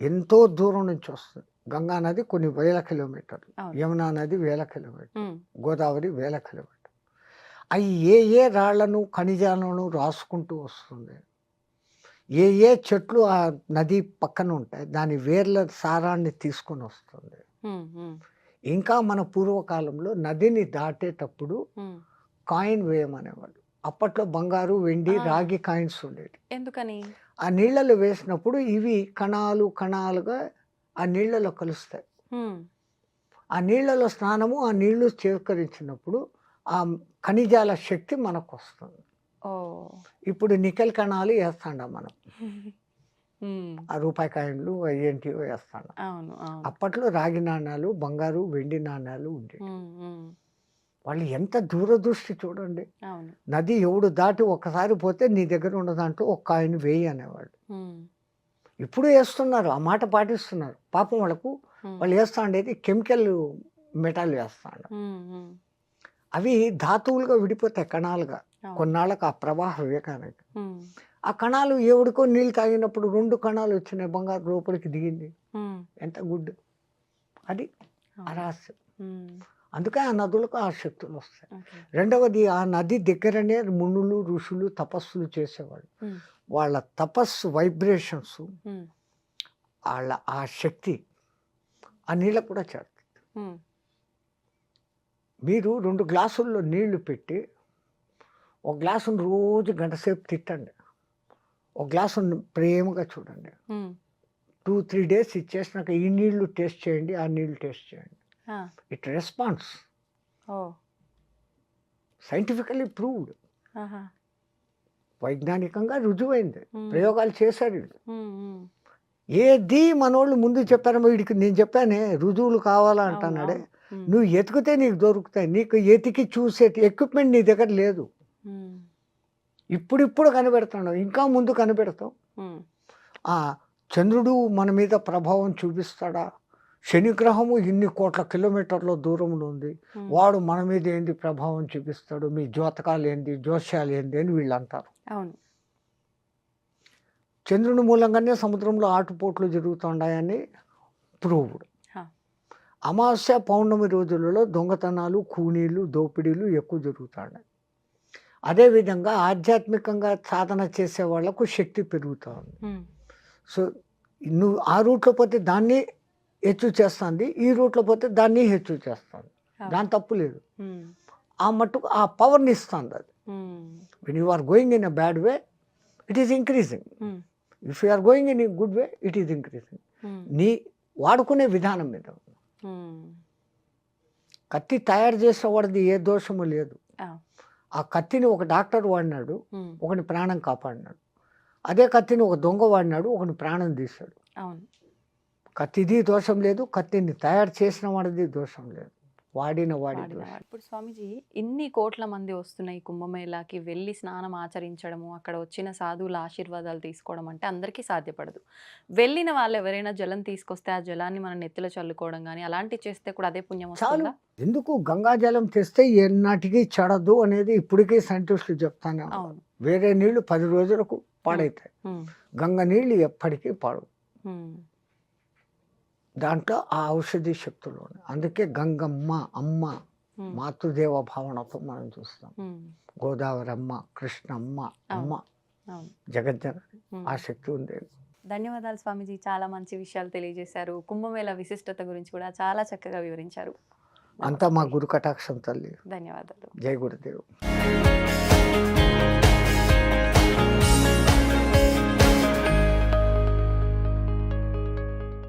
ఎంతో దూరం నుంచి వస్తుంది. గంగా నది కొన్ని వేల కిలోమీటర్లు,
అవును.
యమునా నది వేల కిలోమీటర్లు,
ఉమ్,
గోదావరి వేల కిలోమీటర్లు. అవి ఏ రాళ్లను ఖనిజాలను రాసుకుంటూ వస్తుంది, ఏ చెట్లు ఆ నది పక్కన ఉంటాయి దాని వేర్ల సారాన్ని తీసుకొని వస్తుంది.
ఉమ్, ఉమ్,
ఇంకా మన పూర్వకాలంలో నదిని దాటేటప్పుడు
ఉమ్.
కాయిన్ వేయమనేవాళ్ళు. అప్పట్లో బంగారు వెండి
ఆ.
రాగి కాయిన్స్ ఉండేవి.
ఎందుకని?
ఆ నీళ్ళలో వేసినప్పుడు ఇవి కణాలుగా ఆ నీళ్ళలో కలుస్తాయి.
ఉమ్,
ఆ నీళ్ళలో స్నానము, ఆ నీళ్లు స్వీకరించినప్పుడు ఆ ఖనిజాల శక్తి మనకు వస్తుంది.
ఓ
ఇప్పుడు నికెల్ కణాలు వేస్తాండం మనం, ఆ రూపాయి కాయిన్లు ఏంటివో వేస్తాండం.
అవును అవును
అప్పట్లో రాగి నాణ్యాలు, బంగారు, వెండి నాణ్యాలు ఉండేవి.
ఉమ్, ఉమ్,
వాళ్ళు ఎంత దూరదృష్టి చూడండి.
అవును
నది ఎవడు దాటి ఒక్కసారి పోతే నీ దగ్గర ఉన్న దాంట్లో ఒక్క కాయిన్ వేయి అనేవాళ్ళు.
ఉమ్,
ఇప్పుడు వేస్తున్నారు, ఆ మాట పాటిస్తున్నారు. పాపం వాళ్ళకు
ఉమ్,
వాళ్ళు వేస్తా ఉండేది కెమికల్ మెటాల్ వేస్తాడు.
ఉమ్, ఉమ్,
అవి ధాతువులుగా విడిపోతాయి కణాలుగా.
అవును.
కొన్నాళ్ళకు ఆ ప్రవాహ వివేకానికి
ఉమ్,
ఆ కణాలు ఎవడికో నీళ్ళు తాగినప్పుడు 2 కణాలు వచ్చినాయి, బంగారు లోపలికి దిగింది.
ఉమ్,
ఎంత గుడ్ అది
అవును.
అరహస్యం.
ఉమ్,
అందుకే ఆ నదులకు ఆ శక్తులు వస్తాయి.
ఓకే.
రెండవది, ఆ నది దగ్గరనే మునులు ఋషులు తపస్సులు చేసేవాళ్ళు.
ఉమ్,
వాళ్ళ తపస్సు వైబ్రేషన్స్,
ఉమ్,
వాళ్ళ ఆ శక్తి ఆ నీళ్ళకు కూడా చేరుతుంది.
ఉమ్,
మీరు 2 గ్లాసుల్లో నీళ్లు పెట్టి ఒక గ్లాసును రోజు గంట సేపు తిట్టండి, ఒక గ్లాసును ప్రేమగా చూడండి.
ఉమ్,
2-3 డేస్ ఇచ్చేసినాక ఈ నీళ్లు టేస్ట్ చేయండి, ఆ నీళ్లు టేస్ట్ చేయండి.
ఆ,
ఇట్ రెస్పాన్స్
ఓ
సైంటిఫికలీ ప్రూవ్డ్,
ఆహా,
వైజ్ఞానికంగా రుజువైంది.
ఉమ్,
ప్రయోగాలు చేశారు వీళ్ళు.
ఉమ్, ఉమ్,
ఏది మనోళ్ళు ముందు చెప్పారో, వీడికి నేను చెప్పానే రుజువులు కావాలా
అవును
అంటున్నాడే.
అవును ఉమ్,
నువ్వు ఎతికితే నీకు దొరుకుతాయి. నీకు ఎతికి చూసే ఎక్విప్మెంట్ నీ దగ్గర లేదు.
ఉమ్,
ఇప్పుడిప్పుడు కనిపెడుతున్నావు, ఇంకా ముందు కనిపెడతావు.
ఉమ్,
ఆ చంద్రుడు మన మీద ప్రభావం చూపిస్తాడా? శనిగ్రహము ఇన్ని కోట్ల కిలోమీటర్ల దూరంలో ఉంది,
ఉమ్,
వాడు మన మీద ఏంది ప్రభావం చూపిస్తాడు? మీ జ్యోతకాలు ఏంది, జోస్యాలు ఏంది అని వీళ్ళు అంటారు.
అవును
చంద్రుని మూలంగానే సముద్రంలో ఆటుపోట్లు జరుగుతున్నాయని ప్రూవ్డ్.
హా,
అమావాస్య పౌర్ణమి రోజులలో దొంగతనాలు, కూనీలు, దోపిడీలు ఎక్కువ జరుగుతున్నాయి. అదేవిధంగా ఆధ్యాత్మికంగా సాధన చేసే వాళ్లకు శక్తి పెరుగుతూ ఉంది.
ఉమ్,
సో నువ్వు ఆ రూట్లో పోతే దాన్ని హెచ్చు చేస్తుంది, ఈ రూట్లో పోతే దాన్ని హెచ్చు చేస్తుంది. దాని తప్పు లేదు.
ఉమ్,
ఆ మట్టుకు ఆ పవర్ని ఇస్తుంది అది.
Um,
when you are going in a bad way, it is increasing.
Um,
if you are going in a good way, it is increasing.
Um,
నీ వాడుకునే విధానం మీద.
ఉమ్,
కత్తి తయారు చేసేవాడిది ఏ దోషము లేదు.
ఆ,
ఆ కత్తిని ఒక డాక్టర్ వాడినాడు,
ఉమ్,
ఒకని ప్రాణం కాపాడినాడు. అదే కత్తిని ఒక దొంగ వాడినాడు, ఒకని ప్రాణం తీశాడు.
అవును
కత్తిది దోషం లేదు, కత్తిని తయారు చేసిన వాడిది దోషం లేదు, వాడిన వాడి దోషం.
వాడినవాడు. ఇప్పుడు స్వామీజీ ఇన్ని కోట్ల మంది వస్తున్నాయి కుంభమేళాకి వెళ్ళి స్నానం ఆచరించడము, అక్కడ వచ్చిన సాధువుల ఆశీర్వాదాలు తీసుకోవడం అంటే అందరికీ సాధ్యపడదు. వెళ్ళిన వాళ్ళు ఎవరైనా జలం తీసుకొస్తే ఆ జలాన్ని మన నెత్తిలో చల్లుకోవడం కానీ అలాంటివి చేస్తే కూడా అదే పుణ్యం
చాలు.
వస్తుందా?
ఎందుకు గంగాజలం తెస్తే ఎన్నాటికి చెడదు అనేది ఇప్పటికీ సైంటిస్టులు చెప్తానే ఉన్నారు.
అవును
వేరే నీళ్లు 10 రోజులకు పాడైతాయి,
ఉమ్,
గంగ నీళ్ళు ఎప్పటికీ పాడు.
ఉమ్,
దాంట్లో ఆ ఔషధి శక్తులు ఉన్నాయి. అందుకే గంగమ్మ అమ్మ
ఉమ్,
మాతృదేవ భావనతో మనం చూస్తాం.
ఉమ్,
గోదావరమ్మ, కృష్ణమ్మ, అమ్మ,
అవును
జగజ్జనని,
ఉమ్.
ఆ శక్తి ఉంది.
ధన్యవాదాలు స్వామీజీ, చాలా మంచి విషయాలు తెలియజేశారు. కుంభమేళ విశిష్టత గురించి కూడా చాలా చక్కగా వివరించారు.
అంతా మా గురు కటాక్షం తల్లి.
ధన్యవాదాలు.
జై గురుదేవ్.